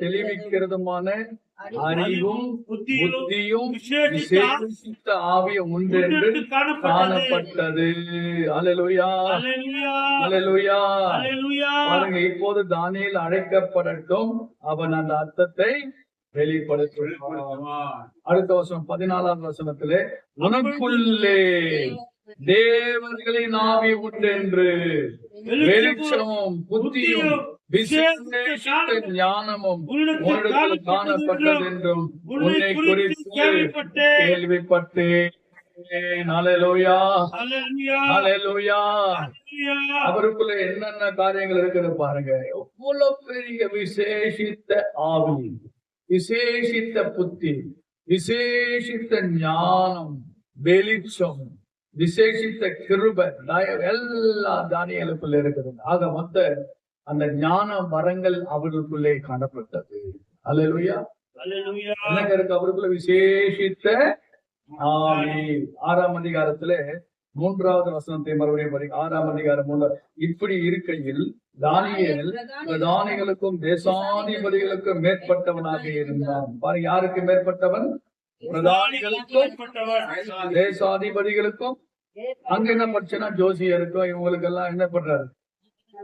தெளிவிக்கிறதுமான அறிவும் புத்தியும் விசேஷித்த ஆவியும் உண்டு என்று காணப்பட்டது. ஹல்லேலூயா. ஹல்லேலூயா. ஹல்லேலூயா. ஹல்லேலூயா. பாருங்க, இப்போது தானியேல் அழைக்கப்படட்டும், அவன் அந்த அர்த்தத்தை வெளிப்படுத்துவான். அடுத்த வசனம் 14வது வசனத்திலே, உனக்குள்ளே தேவர்களின் ஆவி உண்டென்று வெளிச்சமும் புத்தியும் விசேஷித்த ஞானமும் உன்னிடத்தில் காணப்பட்டது என்றும் உன்னை குறித்து கேள்விப்பட்டேன். ஹல்லேலூயா. ஹல்லேலூயா. ஹல்லேலூயா. ஹல்லேலூயா. அவருக்குள்ள என்னென்ன காரியங்கள் இருக்குது பாருங்க. எவ்வளவு பெரிய விசேஷித்த ஆவி, விசேஷித்த புத்தி, விசேஷித்த ஞானம், வெளிச்சம், விசேஷித்த கிருபை எல்லா தானியேலுக்குள்ள இருக்குது. ஆக மொத்த அந்த ஞான வரங்கள் அவர்களுக்குள்ளே காணப்பட்டது. அல்லேலூயா. ஹல்லேலூயா. என்னங்க இருக்கு அவருக்குள்ள? விசேஷித்த ஆவி. 6ஆம் அதிகாரத்திலே 3வது வசனத்தை மறுபடியும் படிங்க. 6ஆம் அதிகாரம் 3. இப்படி இருக்கையில் தானியேல் பிரதானிகளுக்கும் தேசாதிபதிகளுக்கும் மேற்பட்டவனாக இருந்தான். பாருங்க, யாருக்கு மேற்பட்டவன்? பிரதானிகளுக்கும் தேசாதிபதிகளுக்கும். அங்க என்ன படிச்சுன்னா ஜோசியருக்கும் இவங்களுக்கு எல்லாம் என்ன பண்றாரு?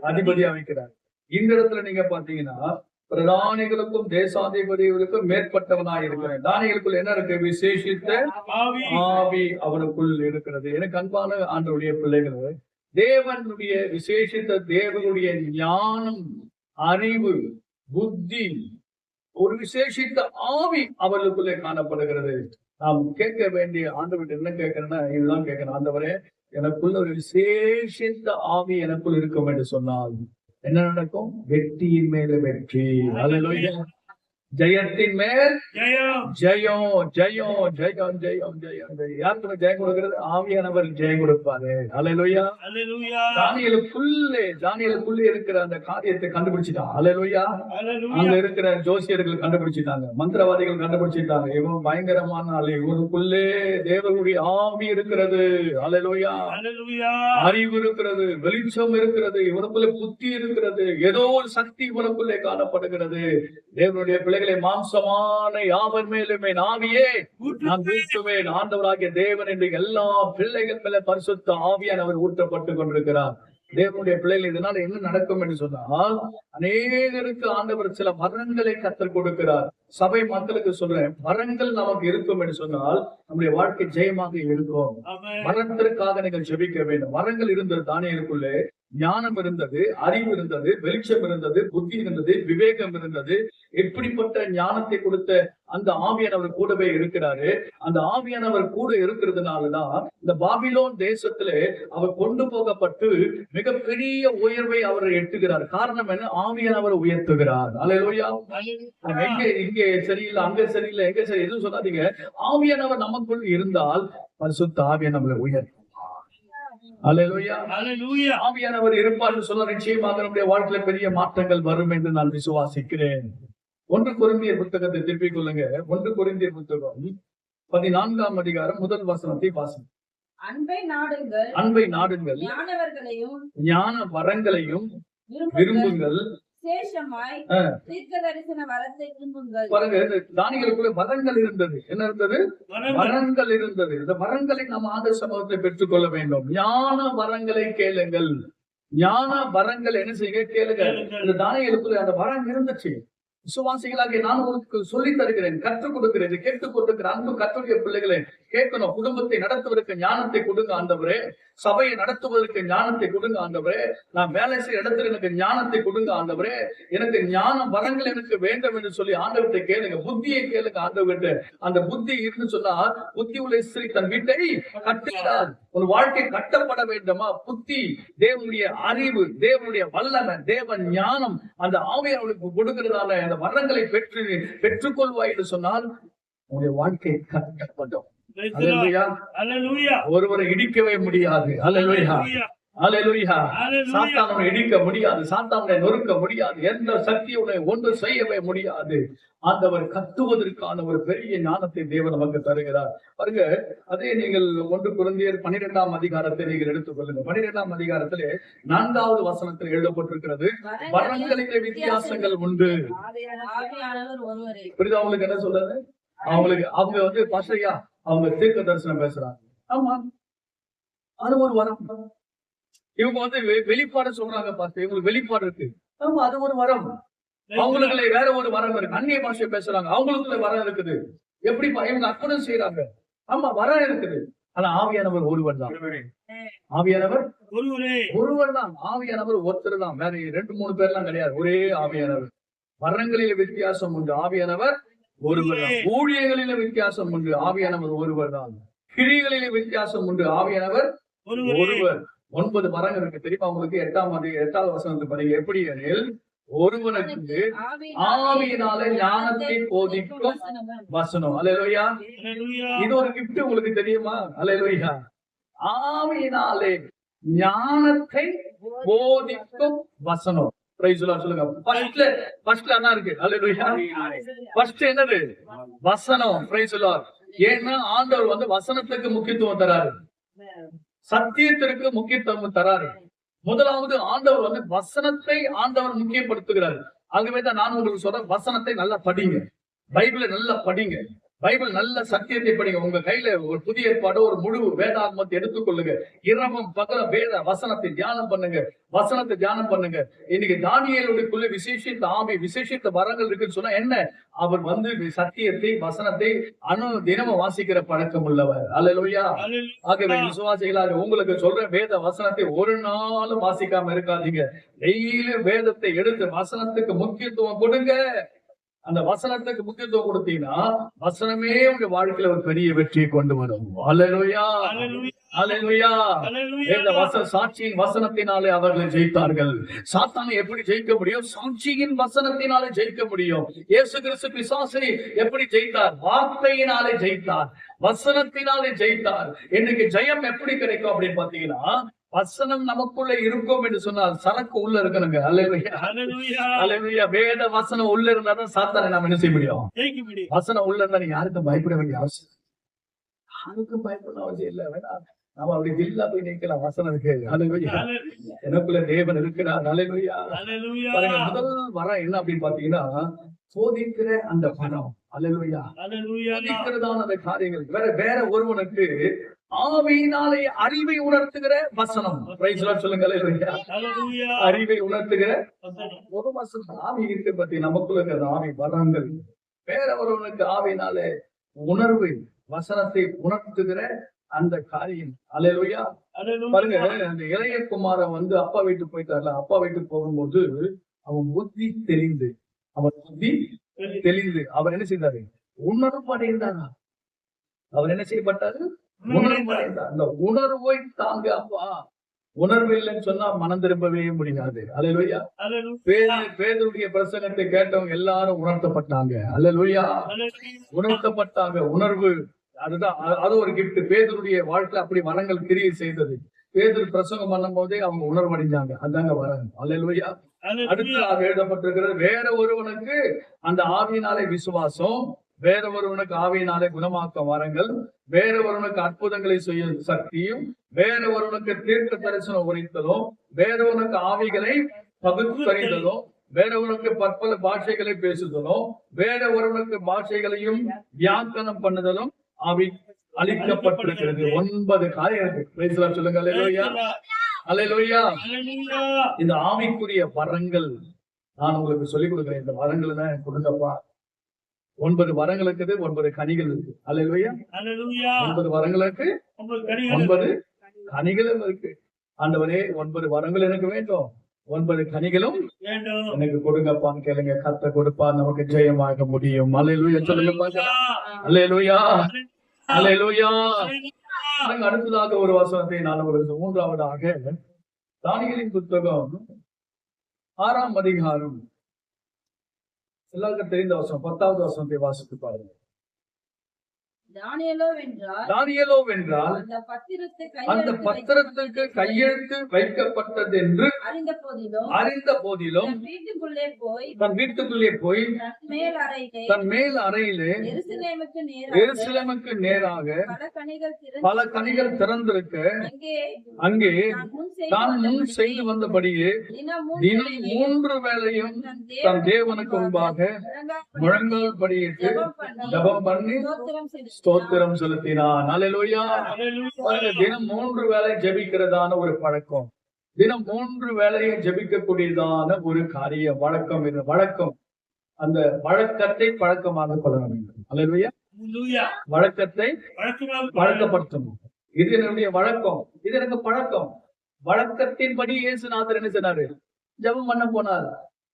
அதிபதியா வைக்கிறார். இந்த இடத்துல நீங்க பாத்தீங்கன்னா பிரதானிகளுக்கும் தேசாதிபதிகளுக்கும் மேற்பட்டவனாக இருக்கிறேன். தானியேலுக்குள் என்ன இருக்கு? விசேஷித்த ஆவி அவனுக்குள் இருக்கிறது. எனக்கு அன்பான ஆண்டவருடைய பிள்ளைகளே, தேவனுடைய விசேஷித்த தேவனுடைய ஞானம், அறிவு, புத்தி, ஒரு விசேஷித்த ஆவி அவர்களுக்குள்ளே காணப்படுகிறது. நாம் கேட்க வேண்டிய ஆண்டவர்கிட்ட என்ன கேட்கிறேன்னா இதுதான் கேட்கிறேன். ஆண்டவரே, எனக்குள்ள ஒரு விசேஷித்த ஆவி எனக்குள் இருக்கும் என்று சொன்னால் என்ன நடக்கும்? வெற்றியின் மேல வெற்றி. ஹல்லேலூயா. ஜெயத்தின் மேல் ஜெயம். ஜெயம் ஜெயம் ஜெயம் ஜெயம் ஜெயம். யாருக்கு ஜெயம் கொடுக்கிறது? ஆவியானவர் ஜெயம் கொடுப்பாரு. ஹல்லேலூயா. ஹல்லேலூயா. தானியேலுக்குள்ளே இருக்கிற அந்த காரியத்தை கண்டுபிடிச்சிட்டான். ஹல்லேலூயா. அங்க இருக்கிற ஜோசியர்கள் கண்டுபிடிச்சிட்டாங்க, மந்திரவாதிகள் கண்டுபிடிச்சிட்டாங்க. இவன் பயங்கரமான ஆளு, இவனுக்குள்ளே தேவனுடைய ஆவி இருக்கிறது. ஹல்லேலூயா. அறிவு இருக்கிறது, வெளிச்சம் இருக்கிறது, இவனுக்குள்ளே புத்தி இருக்கிறது, ஏதோ ஒரு சக்தி இவனுக்குள்ளே காணப்படுகிறது. தேவனுடைய பிள்ளைகளை, மாம்சமான யாவர் மேலுமே ஆவியே நான் வீசுவேன். ஆண்டவராகிய தேவன் என்று எல்லா பிள்ளைகள் மேல பரிசுத்த ஆவியானவர் ஊற்றப்பட்டு கொண்டிருக்கிறார். தேவனுடைய பிள்ளைகள், இதனால என்ன நடக்கும் என்று சொன்னால், அநேகருக்கு ஆண்டவர் சில வரங்களை கற்றுக் கொடுக்கிறார். சபை மக்களுக்கு சொல்றேன், வரங்கள் நமக்கு இருக்கும் என்று சொன்னால் நம்முடைய வாழ்க்கை ஜெயமாக இருக்கும். வரத்திற்காக நீங்கள் ஜெபிக்க வேண்டும். வரங்கள் இருந்தது தானியேலுக்குள்ளே. ஞானம் இருந்தது, அறிவு இருந்தது, வெளிச்சம் இருந்தது, புத்தி இருந்தது, விவேகம் இருந்தது. எப்படிப்பட்ட ஞானத்தை கொடுத்த அந்த ஆவியானவர் கூடவே இருக்கிறாரு. அந்த ஆவியானவர் கூட இருக்கிறதுனாலதான் இந்த பாபிலோன் தேசத்திலே அவர் கொண்டு போகப்பட்டு மிகப்பெரிய உயர்வை அவர் எட்டுகிறார். காரணம் என்ன? ஆவியானவர் உயர்த்துகிறார். அல்லேலூயா. இங்கே சரியில்லை, அங்க சரியில்லை, எங்க சரி எதுவும் சொல்லாதீங்க. ஆவியானவர் நமக்குள் இருந்தால் பரிசுத்த ஆவியானவரை உயர்த்தும். அல்லேலூயா. ஆவியானவர் இருப்பார் சொல்ல நிச்சயமாக நம்முடைய வாழ்க்கையில பெரிய மாற்றங்கள் வரும் என்று நான் விசுவாசிக்கிறேன். 1 கொரிந்தியர் புத்தகத்தை திருப்பிக் கொள்ளுங்க. 1 கொரிந்தியர் புத்தகம் 14ஆம் அதிகாரம் 1 வசனத்தை வாசிங்க. அன்பை நாடுங்கள், ஞான வரங்களையும் விரும்புங்கள், விசேஷமாய் தீர்க்கதரிசன வரத்தை விரும்புங்கள். பாருங்க, தானியேலுக்குள்ள வரங்கள் இருந்தது. என்ன இருந்தது? வரங்கள் இருந்தது. இந்த வரங்களை நாம் ஆண்டவர் சமூகத்தை பெற்றுக் கொள்ள வேண்டும். ஞான வரங்களை கேளுங்கள். ஞான வரங்கள் என்ன செய்ய? கேளுங்க. இந்த தானியேலுக்குள்ள அந்த வரம் இருந்துச்சு. விசுவாசிகளாக நான் உங்களுக்கு சொல்லி தருகிறேன், கற்றுக் கொடுக்கிறேன், கேட்டுக் கொண்டிருக்கிற அன்பு கர்த்தருடைய பிள்ளைகளை கேட்கணும். குடும்பத்தை நடத்துவதற்கு ஞானத்தை கொடுங்க ஆண்டவரே. சபையை நடத்துவதற்கு ஞானத்தை கொடுங்க ஆண்டவரே. நான் வேலை செய்ய இடத்துல எனக்கு ஞானத்தை கொடுங்க ஆண்டவரே. எனக்கு ஞான வரங்கள் எனக்கு வேண்டும் என்று சொல்லி ஆண்டவர்கிட்ட கேளுங்க. புத்தியை கேளுங்க ஆண்டவர்கிட்ட. அந்த புத்தி இருந்து சொன்னா, புத்தி உள்ள ஸ்திரீ தன் வீட்டை கட்டுகிறார். ஒரு வாழ்க்கை கட்டப்பட வேண்டுமா? புத்தி, தேவனுடைய அறிவு, தேவனுடைய வல்லமை, தேவ ஞானம் அந்த ஆவியானவருக்கு கொடுக்கிறதால அந்த வரங்களை பெற்றுக்கொள்வாய் என்று சொன்னால் உங்களுடைய வாழ்க்கை கட்டப்படும். ஒருவரை இடிக்கவே முடியாது. அல்லேலூயா. அல்லேலூயா. சாத்தானை இடிக்க முடியாது, சாத்தானை நொறுக்க முடியாது, எந்த சக்தியுடைய ஒன்று செய்யவே முடியாது. ஆண்டவர் கட்டுவதற்கான ஒரு பெரிய ஞானத்தை தேவன் நமக்கு தருகிறார். பாருங்க, அதே நீங்கள் 1 கொரிந்தியர் 12ஆம் அதிகாரத்தை நீங்கள் எடுத்துக்கொள்ளுங்க. 12ஆம் அதிகாரத்திலே 4வது வசனத்தில் எழுதப்பட்டிருக்கிறது, வரங்களிலே வித்தியாசங்கள் உண்டு. புரியுதா உங்களுக்கு என்ன சொல்றது? அவங்க வந்து பாஸ்டர்யா அவங்க தீர்க்க தரிசனம் பேசுறாங்க. ஆமா, அது ஒரு வரம். இவங்க வந்து வெளிப்பாடு சொல்றாங்க. பாஸ்டர் இவங்களுக்கு வெளிப்பாடு இருக்கு. ஆமா, அது ஒரு வரம். அவங்களுக்குள்ள வேற ஒரு வரம் இருக்கு. அந்நிய பாஷை பேசுறாங்க, அவங்களுக்குள்ள வரம் இருக்குது. எப்படி இவங்க அற்புதம் செய்யறாங்க. ஆமா, வரம் இருக்குது. ஆனா ஆவியானவர் ஒருவர் தான். ஆவியானவர் ஒருவர் தான். ஆவியானவர் ஒருத்தர் தான். வேற 2-3 பேர்லாம் கிடையாது. ஒரே ஆவியானவர். வரங்களில வித்தியாசம் உண்டு, ஆவியானவர் ஒருவர் தான். ஊழியர்களில வித்தியாசம் உண்டு, ஆவியானவர் ஒருவர் தான். கிரிகளில வித்தியாசம் உண்டு, ஆவியானவர் ஒருவர். 9 வரங்கள் இருக்கு தெரியுமா உங்களுக்கு? 8வது வசனத்தை படிங்க. எப்படி எனில், ஒருவனுக்கு ஆவியினாலே ஞானத்தை போதிக்கும் வசனம். அல்லேலூயா. இது ஒரு கிஃப்ட், உங்களுக்கு தெரியுமா? அல்லேலூயா. ஆவியினாலே ஞானத்தை போதிக்கும் வசனம். சொல்லுங்க. ஃபர்ஸ்ட்ல என்ன இருக்கு? அல்லேலூயா. ஃபர்ஸ்ட் என்னது? வசனம். Price the Lord. ஏன்னா ஆண்டவர் வந்து வசனத்துக்கு முக்கியத்துவம் தராரு, சத்தியத்திற்கு முக்கியத்துவம் தராரு. முதலாவது ஆண்டவர் வந்து வசனத்தை ஆண்டவர் முக்கியப்படுத்துகிறார். ஆகவேதான் நான் உங்களுக்கு சொல்றேன், வசனத்தை நல்லா படிங்க, பைபிளை நல்லா படிங்க, பைபிள் நல்ல சத்தியத்தை படிங்க. உங்க கையில ஒரு புதிய ஏற்பாடு, ஒரு முழு வேதாகமத்தை எடுத்துக்கொள்ளுங்க. இரவும் பகல வேத வசனத்தை தியானம் பண்ணுங்க, வசனத்தை தியானம் பண்ணுங்க. இன்னைக்கு தானியேலுக்குள்ள விசேஷித்த ஆவி, விசேஷித்த வரங்கள் இருக்குன்னு சொன்னா என்ன? அவர் வந்து சத்தியத்தை, வசனத்தை தினமும் வாசிக்கிற பழக்கம் உள்ளவர். அல்லேலூயா. ஆகவே விசுவாசிகளாக உங்களுக்கு சொல்ற வேத வசனத்தை ஒரு நாளும் வாசிக்காம இருக்காதீங்க. டெய்லி வேதத்தை எடுத்து வசனத்துக்கு முக்கியத்துவம் கொடுங்க. அந்த வசனத்துக்கு முக்கியத்துவம் கொடுத்தீங்கன்னா வசனமே உங்க வாழ்க்கையில ஒரு பெரிய வெற்றியை கொண்டு வரும். அல்லேலூயா. அல்லேலூயா. இந்த சாட்சியின் வசனத்தினாலே அவர்கள் ஜெயித்தார்கள். சாத்தானை எப்படி ஜெயிக்க முடியும்? சாட்சியின் வசனத்தினாலே ஜெயிக்க முடியும். இயேசு கிறிஸ்து பிசாசை எப்படி ஜெயித்தார்? வார்த்தையினாலே ஜெயித்தார், வசனத்தினாலே ஜெயித்தார். இன்னைக்கு ஜெயம் எப்படி கிடைக்கும் அப்படின்னு பாத்தீங்கன்னா, வசனம் நமக்குள்ள இருக்கும் என்று சொன்னால் சரக்கு உள்ள இருக்கணுங்க. அல்லேலூயா. அல்லேலூயா. வேத வசனம் உள்ள இருந்தாதான் சாத்தானை நாம என்ன செய்ய முடியும்? வசனம் உள்ள இருந்தா நீங்க யாருக்கும் பயப்பட வேண்டிய அவசியம், யாருக்கும் பயப்பட அவசியம் இல்லை. வேணாம், நாம அப்படி தில்லா போய் நிக்கலாம். வசனம் இருக்கு. அல்லேலூயா. எனக்குள்ள தேவன் இருக்கிறார். அல்லேலூயா. பாருங்க, முதல் வரம் என்ன அப்படின்னு பாத்தீங்கன்னா, போதிக்கிற அந்த வரம். அல்லேலூயா. போதிக்கிறதான அந்த காரியங்கள். வேற ஒருவனுக்கு ஆவியினாலே அறிவை உணர்த்துகிற வசனம். சொல்லுங்க. அறிவை உணர்த்துகிற ஒரு வசனம். ஆவி இருக்கு பத்தி நமக்குள்ள இருக்கிற ஆவி வரங்கள். வேற ஒருவனுக்கு ஆவியினாலே உணர்வு, வசனத்தை உணர்த்துகிற அந்த காரியம். அல்லேலூயா. பாருங்க, அந்த இளைய குமாரன் வந்து அப்பா வீட்டுக்கு போயிட்டார்ல, அப்பா வீட்டுக்கு போகும்போது அவன் புத்தி தெளிந்து அவர் என்ன செய்தாரு? உணர்வு அடைந்தாரா? அவர் என்ன செய்யப்பட்டாரு? உணர்வு அடைந்தார். அந்த உணர்வை தாங்க அப்பா. உணர்வு இல்லைன்னு சொன்னா மனம் திரும்பவே முடியாது. அல்லேலூயா. பேதுருடைய பிரசங்கத்தை கேட்டவங்க எல்லாரும் உணர்த்தப்பட்டாங்க. அல்லேலூயா. உணர்த்தப்பட்டாங்க. உணர்வு அதுதான், அது ஒரு கிஃப்ட். பேதுருடைய வாழ்க்கை அப்படி வரங்கள் கிரியை செய்தது. பேதுரு பிரசங்கம் பண்ணும் போதே அவங்க உணர்வடைஞ்சாங்க. அதாங்க வரங்க. அல்லேலூயா. அடுத்து எழுதப்பட்டிருக்கிறது, வேற ஒருவனுக்கு அந்த ஆவியினாலே விசுவாசம், வேற ஒருவனுக்கு ஆவியினாலே குணமாக்க வரங்கள், வேற ஒருவனுக்கு அற்புதங்களை செய்ய சக்தியும், வேற ஒருவனுக்கு தீர்க்க தரிசனம் உரைத்தலும், வேற ஒருவனுக்கு ஆவிகளை பகுத்தறிந்தலும், வேற ஒருவனுக்கு பற்பல பாஷைகளை பேசுதலும், வேற ஒருவனுக்கு பாஷைகளையும் வியாக்கணம் பண்ணுதலும் ஆவி அளிக்கப்பட்டிருக்கிறது. 9 காரியங்கள். சொல்லுங்க. அல்லேலூயா. அல்லேலூயா. இந்த ஆவிக்குரிய வரங்கள் நான் உங்களுக்கு சொல்லிக் கொடுக்கிறேன். இந்த வரங்கள் தான் கொடுங்கப்பா. 9 வரங்கள் இருக்குது, 9 கனிகள் இருக்கு. அல்லேலூயா. 9 வரங்களுக்கு 9 கனிகளும் இருக்கு. ஆண்டவரே, 9 வரங்கள் எனக்கு வேண்டும், 9 கனிகளும் எனக்கு கொடுங்கப்பான்னு கேளுங்க. கர்த்தர் கொடுப்பா, நமக்கு ஜெயமாக முடியும். அல்லேலூயா. சொல்லுங்க பாக்கலாம். அல்லேலூயா. அல்லேலூயா. அடுத்ததாக ஒரு வசனத்தை நான் உங்களுக்கு 3வதாக தானியேலின் புத்தகம் 6ஆம் அதிகாரம், எல்லாருக்கும் தெரிந்த வசனம், 10வது வசனத்தை வாசித்து பாருங்க. தானியேலோ வென்றால் அந்த பத்திரத்துக்கு கையெழுத்து வைக்கப்பட்டது என்று அறிந்த போதிலும் தன் வீட்டுக்குள்ளே போய் தன் மேல் அறையிலே எருசலேமுக்கு நேராக பல கனிகள் திறந்திருக்க அங்கே தான் முன் செய்து வந்தபடியே தினம் 3 வேளையும் தன் தேவனுக்கு முன்பாக முழங்கால் படியிட்டு ஜெபம் பண்ணி ஸ்தோத்திரம் செலுத்தினான். அல்லேலூயா. தினம் 3 வேளை ஜெபிக்கிறதான ஒரு பழக்கம், தினம் 3 வேளையும் ஜெபிக்கக்கூடியதான ஒரு காரிய வழக்கம். இது வழக்கம். அந்த வழக்கத்தை பழக்கமாக கொள்ள வேண்டும். அல்லேலூயா. வழக்கத்தை பழக்கப்படுத்தணும். இது என்னுடைய வழக்கம், இது எனக்கு பழக்கம். வழக்கத்தின்படி இயேசுநாதர் என்ன சொன்னாரு? ஜெபம் பண்ண போனார்.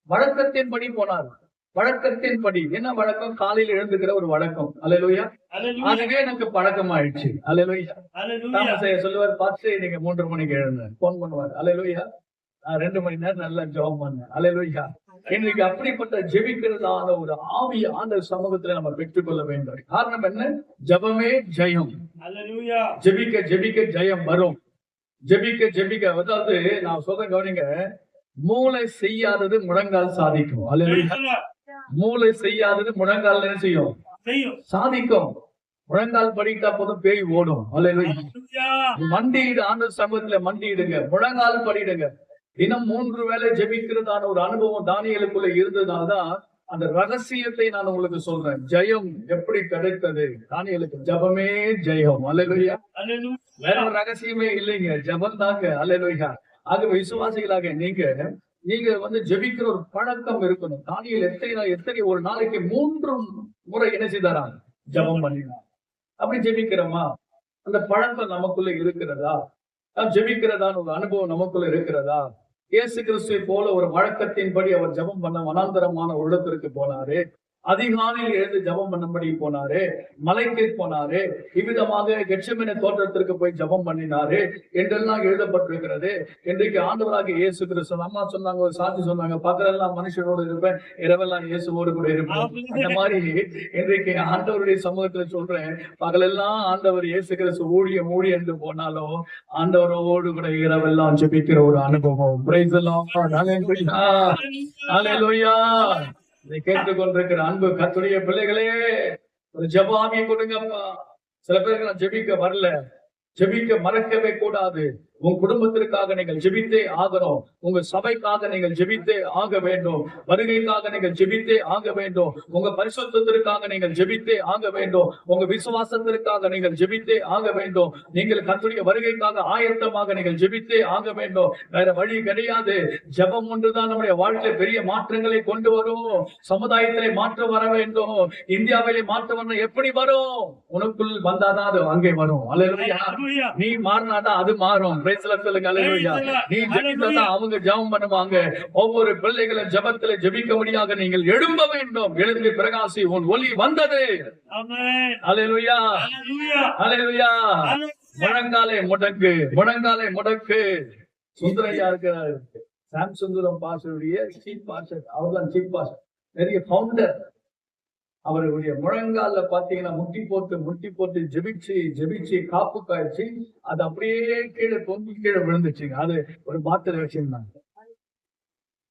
வழக்கத்தின்படி போனார். வழக்கத்தின்படி என்ன வழக்கம்? காலையில் எழுந்துக்கிற ஒரு வழக்கம். அல்லேலூயா. அதுவே எனக்கு பழக்கம் ஆயிடுச்சு. அல்லேலூயா. சொல்லுவார், பார்த்து நீங்க 3 மணிக்கு எழுந்த போன் பண்ணுவார். அல்லேலூயா. நான் 2 மணி நேரம் நல்லா ஜெபம் பண்ணேன். அல்லேலூயா. இன்னைக்கு அப்படிப்பட்ட ஜெபிக்கிறதான ஒரு ஆவி ஆண்டவர் சமூகத்துல நம்ம பெற்றுக்கொள்ள வேண்டும். காரணம் என்ன? ஜெபமே ஜெயம். ஜெபிக்க ஜெபிக்க ஜெயம் வரும். ஜெபிக்க ஜெபிக்க, அதாவது நான் சொல்ற கவனிங்க, மூளை செய்யாதது முழங்கால் சாதிக்கும். அல்லேலூயா. மூளை செய்யாதது முழங்கால் என்ன செய்யும்? சாதிக்கும். முழங்கால் படிக்கிட்டா போதும், பேய் ஓடும். அல்லேலூயா. மண்டியிடு, ஆண்டவர் சமூகத்துல மண்டியிடுங்க, முழங்கால் படிடுங்க. தினம் 3 வேளை ஜெபிக்கிறதான ஒரு அனுபவம் தானியேலுக்குள்ள இருந்ததுனால்தான் அந்த ரகசியத்தை நான் உங்களுக்கு சொல்றேன். ஜெயம் எப்படி கிடைத்தது? தானியேலுக்கு ஜெபமே ஜெயம். அல்லேலூயா. வேற ஒரு ரகசியமே இல்லைங்க, ஜெபம் தாங்க. அல்லேலூயா. ஆகவே விசுவாசிகளாக நீங்க வந்து ஜெபிக்கிற ஒரு பழக்கம் இருக்கணும். தானியேல் எத்தனை ஒரு நாளைக்கு 3 முறை என்ன செய்தாரா? ஜெபம் பண்ணினார். அப்படி ஜெபிக்கிறோமா? அந்த பழக்கம் நமக்குள்ள இருக்கிறதா? ஜெபிக்கிறதான ஒரு அனுபவம் நமக்குள்ள இருக்கிறதா? இயேசு கிறிஸ்துவை போல ஒரு வழக்கத்தின்படி அவர் ஜெபம் பண்ண வனாந்தரமான ஒரு இடத்திற்கு போனாரு. அதிகாலையில் எழுந்து ஜெபம் பண்ணும்படி போனாரு. மலைக்கு போனாரு. இவ்விதமாக கெத்செமனே தோட்டத்திற்கு போய் ஜெபம் பண்ணினாரு என்றெல்லாம் எழுதப்பட்டிருக்கிறது. இன்றைக்கு ஆண்டவராகிய இயேசு கிறிஸ்து, அம்மா சொன்னாங்க, ஒரு சாட்சி சொன்னாங்க, பகலெல்லாம் மனுஷனோடு இருப்பேன், இரவெல்லாம் இயேசுவோடு கூட இருப்பேன். அந்த மாதிரி இன்றைக்கு ஆண்டவருடைய சமூகத்துல சொல்றேன், பகலெல்லாம் ஆண்டவர் இயேசு கிறிஸ்து ஊழியம் என்று போனாலும் ஆண்டவரோடு கூட இரவெல்லாம் ஜெபிக்கிற ஒரு அனுபவம். Praise the lord. ஹல்லேலூயா. இதை கேட்டுக்கொண்டிருக்கிற அன்பு கர்த்தருடைய பிள்ளைகளே, ஒரு ஜெபாமியை கொடுங்கப்பா. சில பேருக்கு நான் ஜெபிக்க வரல, ஜெபிக்க மறக்கவே கூடாது. உங்க குடும்பத்திற்காக நீங்கள் ஜெபித்தே ஆகணும். உங்க சபைக்காக நீங்கள் ஜெபித்தே ஆக வேண்டும். வருகைக்காக நீங்கள் ஜெபித்தே ஆக வேண்டும். உங்க பரிசுத்தத்திற்காக நீங்கள் ஜெபித்தே ஆக வேண்டும். உங்க விசுவாசத்திற்காக நீங்கள் ஜெபித்தே ஆக வேண்டும். நீங்கள் கர்த்தருடைய வருகைக்காக ஆயத்தமாக நீங்கள் ஜெபித்தே ஆக வேண்டும். வேற வழி கிடையாது. ஜெபம் ஒன்றுதான் நம்முடைய வாழ்க்கையில பெரிய மாற்றங்களை கொண்டு வரும். சமுதாயத்திலே மாற்றம் வர வேண்டும். இந்தியாவிலே மாற்றம் வரணும். எப்படி வரும்? உனக்குள் வந்தாதான் அது அங்கே வரும். அல்லேலூயா. நீ மாறினாதான் அது மாறும். பிரைஸ் தி லார்ட் சொல்லுங்க. அல்லேலூயா. நீ ஜெபித்தாதான் அவங்க ஜெபம் பண்ணுவாங்க. ஒவ்வொரு பிள்ளைகளும் ஜெபத்திலே ஜெபிக்கும்படியாக நீங்கள் எழும்ப வேண்டும். எழுந்து பிரகாசி, உன் ஒளி வந்தது. ஆமென். அல்லேலூயா. ஹalleluya. அல்லேலூயா. முழங்காலே முடக்கு, முழங்காலே முடக்கு. சுந்தரையா இருக்கிறார். சாம் சுந்தரம் பாஸ்டருடைய சீஃப் பாஸ்டர். அவர்தான் சீஃப் பாஸ்டர், பெரிய ஃபவுண்டர். அவருடைய முழங்கால பாத்தீங்கன்னா முட்டி போட்டு ஜெபிச்சு காப்பு காய்ச்சி அது அப்படியே கீழே தொங்கி கீழே விழுந்துச்சுங்க. அது ஒரு பாத்திர வச்சிருந்தாங்க.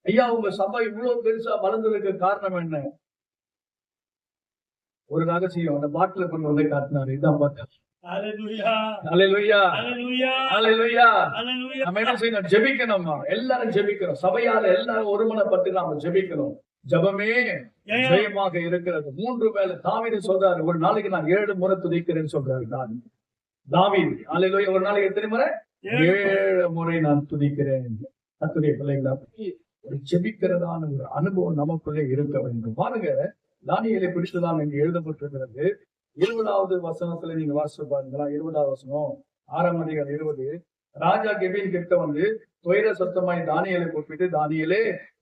ஐயா, உங்க சபை இவ்வளவு பெருசா வளர்ந்ததுக்கு காரணம் என்ன? ஒரு ரகசியம் அந்த பாட்டில கொண்டு வந்து காட்டினாரு. இதான் பார்த்தேன். ஹalleluya. அல்லேலூயா. ஹalleluya. அல்லேலூயா. ஹalleluya. நம்ம என்ன செய்யணும்? ஜெபிக்கணுமா? எல்லாரும் ஜெபிக்கணும். சபையால எல்லாரும் ஒருமனப்பட்டு நாம ஜெபிக்கணும். ஜெபமே ஜெயமாக இருக்கிறது. 3 வேளை தாவீது சொல்றாரு, ஒரு நாளைக்கு நான் 7 முறை துதிக்கிறேன்னு சொல்றாரு. தாவீது அல்லேலூயா. ஒரு நாளைக்கு எத்தனை முறை? 7 முறை நான் துதிக்கிறேன். கர்த்தருடைய பிள்ளைகளா, ஒரு ஜெபிக்கிறதான ஒரு அனுபவம் நமக்குள்ளே இருக்க வேண்டும். பாருங்க, தானியேலை குறித்துதான் இங்கு எழுதப்பட்டிருக்கிறது. 20வது வசனத்துல நீங்க வாசிச்சு பாருங்களா. 20வது வசனம் 6ஆம் அதிகாரம் 20. ராஜா கெபின் கிட்ட வந்து துயர சத்தமாய் தானியேலை கூப்பிட்டு, தானியேலே,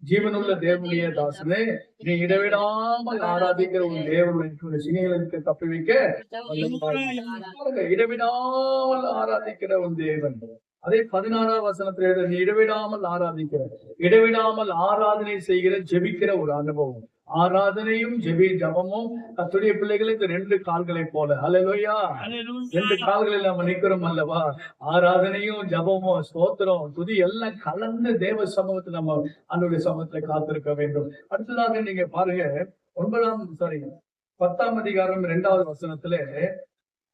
ஜீவனுள்ள தேவனுடைய தாசனே, நீ இடைவிடாமல் ஆராதிக்கிற உன் தேவனுடைய சினைகளுக்கு தப்பி வைக்க இடைவிடாமல் ஆராதிக்கிற உன் தேவன். அதே 16ஆம் வசனத்துல நீ இடைவிடாமல் ஆராதிக்கிற, இடைவிடாமல் ஆராதனை செய்கிற ஜெபிக்கிற ஒரு அனுபவம். ஆராதனையும் ஜெபமும் கர்த்தருடைய பிள்ளைகளை இந்த 2 கால்களை போல. அல்லேலூயா. 2 கால்களில் நம்ம நிக்கிறோம் அல்லவா? ஆராதனையும் ஜெபமும் ஸ்தோத்திரம் துதி எல்லாம் கலந்து தேவ சமூகத்தை நம்ம அன்றைய சமூகத்துல காத்திருக்க வேண்டும். அடுத்ததாக நீங்க பாருங்க, 10ஆம் அதிகாரம் 2வது வசனத்துல,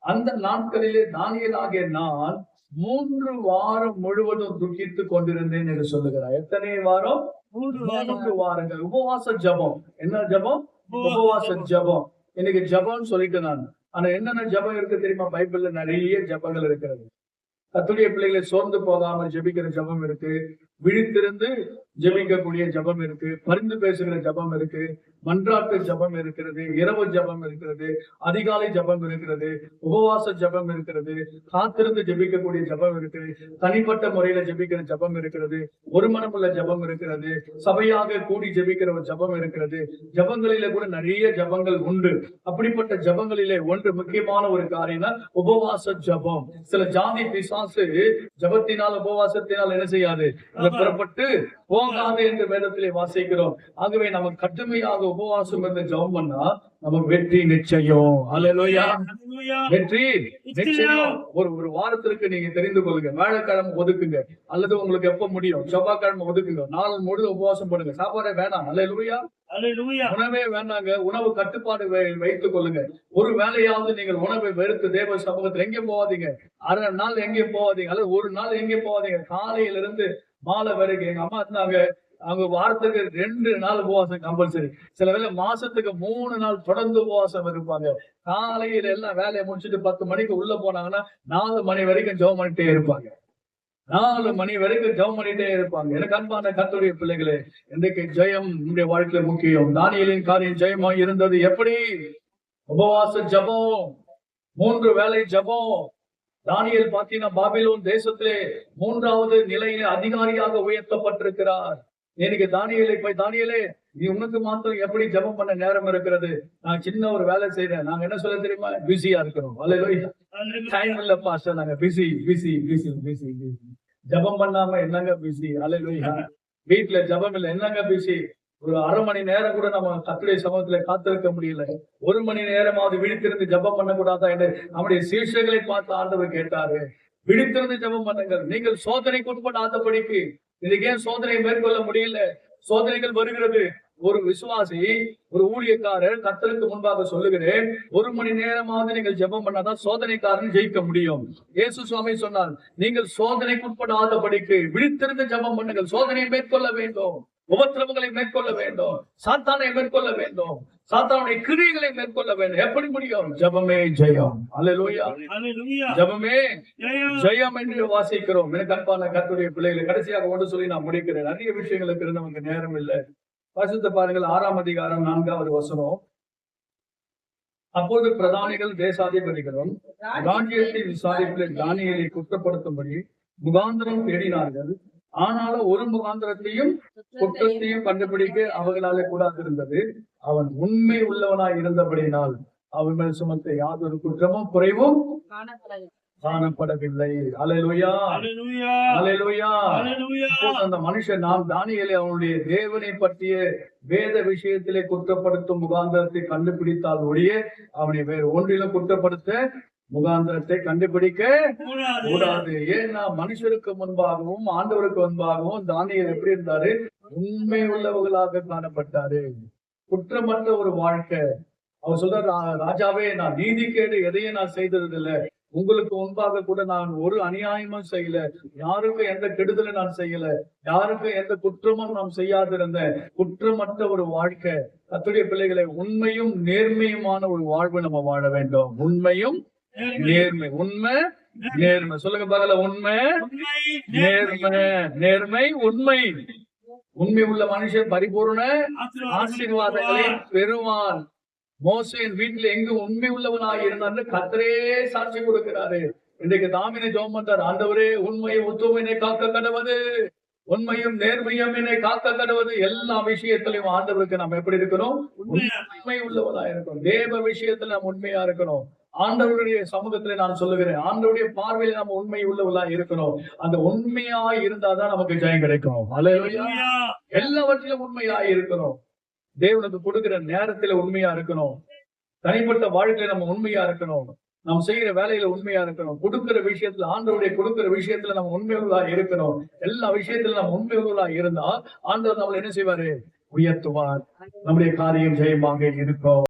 அந்த நாட்களிலே தானியேலாகிய நான் 3 வாரம் முழுவதும் துக்கித்து கொண்டிருந்தேன் என்று சொல்லுகிறார். எத்தனை வாரம்? 3 வாரங்கள் உபவாச ஜபம். என்ன ஜபம்? உபவாச ஜபம். இன்னைக்கு ஜபம்னு சொல்லிட்டு நான், ஆனா என்னென்ன ஜபம் இருக்கு தெரியுமா? பைபிள்ல நிறைய ஜபங்கள் இருக்கிறது. கர்த்தருடைய பிள்ளைகளை சோர்ந்து போகாமல் ஜெபிக்கிற ஜபம் இருக்கு, விழித்திருந்து ஜெபிக்கக்கூடிய ஜபம் இருக்கு, பரிந்து பேசுகிற ஜபம் இருக்கு, மன்றாட்டு ஜபம் இருக்கிறது, இரவு ஜபம் இருக்கிறது, அதிகாலை ஜபம் இருக்கிறது, உபவாச ஜபம் இருக்கிறது, காத்திருந்து ஜெபிக்கக்கூடிய ஜபம் இருக்கு, தனிப்பட்ட முறையில ஜெபிக்கிற ஜபம் இருக்கிறது, ஒரு மனமுள்ள ஜபம் இருக்கிறது, சபையாக கூடி ஜெபிக்கிற ஒரு ஜபம் இருக்கிறது. ஜபங்களில கூட நிறைய ஜபங்கள் உண்டு. அப்படிப்பட்ட ஜபங்களிலே ஒன்று முக்கியமான ஒரு காரியம் உபவாச ஜபம். சில ஜாதி பிசாசு ஜபத்தினால் உபவாசத்தினால் என்ன செய்யாது? புறப்பட்டு போகாது என்று வேதத்திலே வாசிக்கிறோம். ஆகவே நம்ம கடுமையாக உபவாசம் இருந்து ஜெபம் பண்ணா நமக்கு வெற்றி நிச்சயம். அல்லேலூயா. வெற்றி நிச்சயம். ஒரு வாரத்திற்கு நீங்க தெரிந்து கொள்ளுங்க. வியாழக்கிழமை ஒதுக்குங்க, அல்லது உங்களுக்கு எப்ப முடியும் செவ்வாய்க்கிழமை ஒதுக்குங்க. நாள் முழுதும் உபவாசம் பண்ணுங்க. சாப்பாடே வேணாம். அல்லேலூயா. உணவே வேண்டாங்க. உணவு கட்டுப்பாடு வைத்துக் கொள்ளுங்க. ஒரு வேலையாவது நீங்கள் உணவை வெறுத்து தேவ சமூகத்தில் எங்கே போவாதீங்க. அரை நாள் எங்கே போவாதீங்க, அல்லது ஒரு நாள் எங்கே போவாதீங்க. காலையிலிருந்து மாலை வரைக்கும். எங்க அம்மா இருந்தாங்க, அவங்க வாரத்துக்கு 2 நாள் உபவாசம் கம்பல்சரி. சில வேலை மாசத்துக்கு 3 நாள் தொடர்ந்து உபவாசம் இருப்பாங்க. காலையில எல்லாம் வேலையை முடிச்சுட்டு 10 மணிக்கு உள்ள போனாங்கன்னா 4 மணி வரைக்கும் ஜெபம் பண்ணிட்டே இருப்பாங்க. 4 மணி வரைக்கும் ஜெபம் பண்ணிட்டே இருப்பாங்க. எனக்கு அன்பான கர்த்தருடைய பிள்ளைகளே, இன்றைக்கு ஜெயம் நம்முடைய வாழ்க்கையில முக்கியம். தானியேலின் காரியம் ஜெயமா இருந்தது. எப்படி? உபவாச ஜெபம், 3 வேளை ஜெபம். தானியேல் பாத்தீங்கன்னா பாபிலோன் தேசத்திலே 3வது நிலையில அதிகாரியாக உயர்த்தப்பட்டிருக்கிறார். எனக்கு தானியேலை போய், தானியேலே, நீ உனக்கு மாத்திரம் எப்படி ஜெபம் பண்ண நேரம் இருக்கிறது? நான் சின்ன ஒரு வேலை செய்யறேன். நாங்க என்ன சொல்ல தெரியுமா? பிஸியா இருக்கிறோம். அல்லேலூயா. டைம் இல்ல பாஸ்டர், நாங்க பிஸி. ஜெபம் பண்ணாம என்னங்க பிஸி? அல்லேலூயா. வீட்டுல ஜெபம் இல்ல, என்னங்க பிஸி? ஒரு அரை மணி நேரம் கூட நம்ம கர்த்தருடைய சமூகத்துல காத்திருக்க முடியல. 1 மணி நேரமாவது விழித்திருந்து ஜெபம் பண்ணக்கூடாதா என்று நம்முடைய சீஷர்களை பார்த்து ஆண்டவர் கேட்டாரு. விழித்திருந்து ஜெபம் பண்ணுங்கள், நீங்கள் சோதனைக்கு உட்படாதபடிக்கு. இதுக்கு ஏன் சோதனை மேற்கொள்ள முடியல? சோதனைகள் வருகிறது. ஒரு விசுவாசி, ஒரு ஊழியக்காரர் கர்த்தருக்கு முன்பாக சொல்லுகிறேன், 1 மணி நேரமாவது நீங்கள் ஜெபம் பண்ணாதான் சோதனைக்காரன் ஜெயிக்க முடியும். இயேசு சுவாமி சொன்னார், நீங்கள் சோதனைக்குட்படாதபடிக்கு விழித்திருந்து ஜெபம் பண்ணுங்கள். சோதனையை மேற்கொள்ள வேண்டும், உபத்திரவங்களை மேற்கொள்ள வேண்டும், சாத்தானை மேற்கொள்ள வேண்டும், சாத்தானுடைய கிரியைகளை மேற்கொள்ள வேண்டும். எப்படி முடியும்? ஜெபமே ஜெயம். அல்லேலூயா. ஹalleluya. ஜெபமே ஜெயம். ஜெயம் என்று வாசிக்கிறோம். எனக்கு அன்பான கர்த்தருடைய பிள்ளைகளை, கடைசியாக ஒன்று சொல்லி நான் முடிக்கிறேன். நிறைய விஷயங்களுக்கு நமக்கு நேரம் இல்லை. வாசித்து பாருங்கள், 6ஆம் அதிகாரம் 4வது வசனம். அப்போது பிரதானிகள் தேசாதிபதிகளும் ராஜ்யத்தை விசாரிப்பில் தானியேலை குற்றப்படுத்தும்படி முகாந்திரம் தேடினார்கள். ஆனாலும் ஒரு முகாந்திரத்தையும் குற்றத்தையும் கண்டுபிடிக்க அவர்களாலே கூடாது இருந்தது. அவன் உண்மை உள்ளவனாய் இருந்தபடியினால் அவன் மேல் சுமத்த யாதொரு குற்றமும் குறைவும் காணப்படவில்லை. அல்லேலூயா, ஹalleluya. அல்லேலூயா. ஹalleluya. இப்போது அந்த மனுஷன் நாம் தானியேலை அவனுடைய தேவனை பற்றிய வேத விஷயத்திலே குற்றப்படுத்தும் முகாந்திரத்தை கண்டுபிடித்தால் ஒழிய அவனை வேறு ஒன்றிலும் குற்றப்படுத்த முகாந்திரத்தை கண்டுபிடிக்க கூடாது. ஏன்னா மனுஷருக்கு முன்பாகவும் ஆண்டவருக்கு முன்பாகவும் தானியேல் எப்படி இருந்தாரு? உண்மை உள்ளவர்களாக காணப்பட்டாரு. குற்றமற்ற ஒரு வாழ்க்கை. அவர் சொல்றாரு, ராஜாவே, நான் நீதிக்கேடு எதையும் நான் செய்ததில்லை. உங்களுக்கு முன்பாக கூட நான் ஒரு அநியாயமும் செய்யல, யாருக்கும் எந்த கெடுதலும் நான் செய்யல, யாருக்கும் எந்த குற்றமும் நான் செய்யாதிருந்தேன். குற்றமற்ற ஒரு வாழ்க்கை. கர்த்தருடைய பிள்ளைகளை, உண்மையும் நேர்மையுமான ஒரு வாழ்வு நம்ம வாழ வேண்டும். உண்மையும் நேர்மை. உண்மை நேர்மை. சொல்லுங்க பாருங்க, உண்மை நேர்மை. நேர்மை உண்மை. உண்மை உள்ள மனுஷன் பரிபூர்ண ஆசீர்வாதங்களை பெறுவான். மோசேயின் வீட்டுல எங்கு உண்மை உள்ளவனாக இருந்தான்னு கர்த்தரே சாட்சி கொடுக்கிறாரு. இன்றைக்கு தாவீது ஜெபம் பண்றார், ஆண்டவரே, உண்மையும் உத்தமையினை காக்க கடவது, உண்மையும் நேர்மையும் என்னை காக்க கடவது. எல்லா விஷயத்திலையும் ஆண்டவருக்கு நாம் எப்படி இருக்கணும்? உண்மை உள்ளவனா இருக்கணும். தேவ விஷயத்துல நாம் உண்மையா இருக்கணும். ஆண்டவருடைய சமூகத்துல நான் சொல்லுகிறேன், ஆண்டவருடைய பார்வையில நம்ம உண்மை உள்ளவளா இருக்கணும். அந்த உண்மையா இருந்தாதான் நமக்கு ஜெயம் கிடைக்கும். அல்லேலூயா. எல்லாவற்றிலும் உண்மையா இருக்கணும். தேவனுக்கு கொடுக்கிற நேரத்துல உண்மையா இருக்கணும். தனிப்பட்ட வாழ்க்கையில நம்ம உண்மையா இருக்கணும். நாம் செய்யற வேலையில உண்மையா இருக்கணும். கொடுக்கிற விஷயத்துல, ஆண்டவருடைய கொடுக்கிற விஷயத்துல நம்ம உண்மையுள்ளா இருக்கணும். எல்லா விஷயத்துல நம்ம உண்மையுள்ளா இருந்தா ஆண்டவர் நம்மளை என்ன செய்வாரு? உயர்த்துவார். நம்முடைய காரியம் ஜெயமாக இருக்கும்.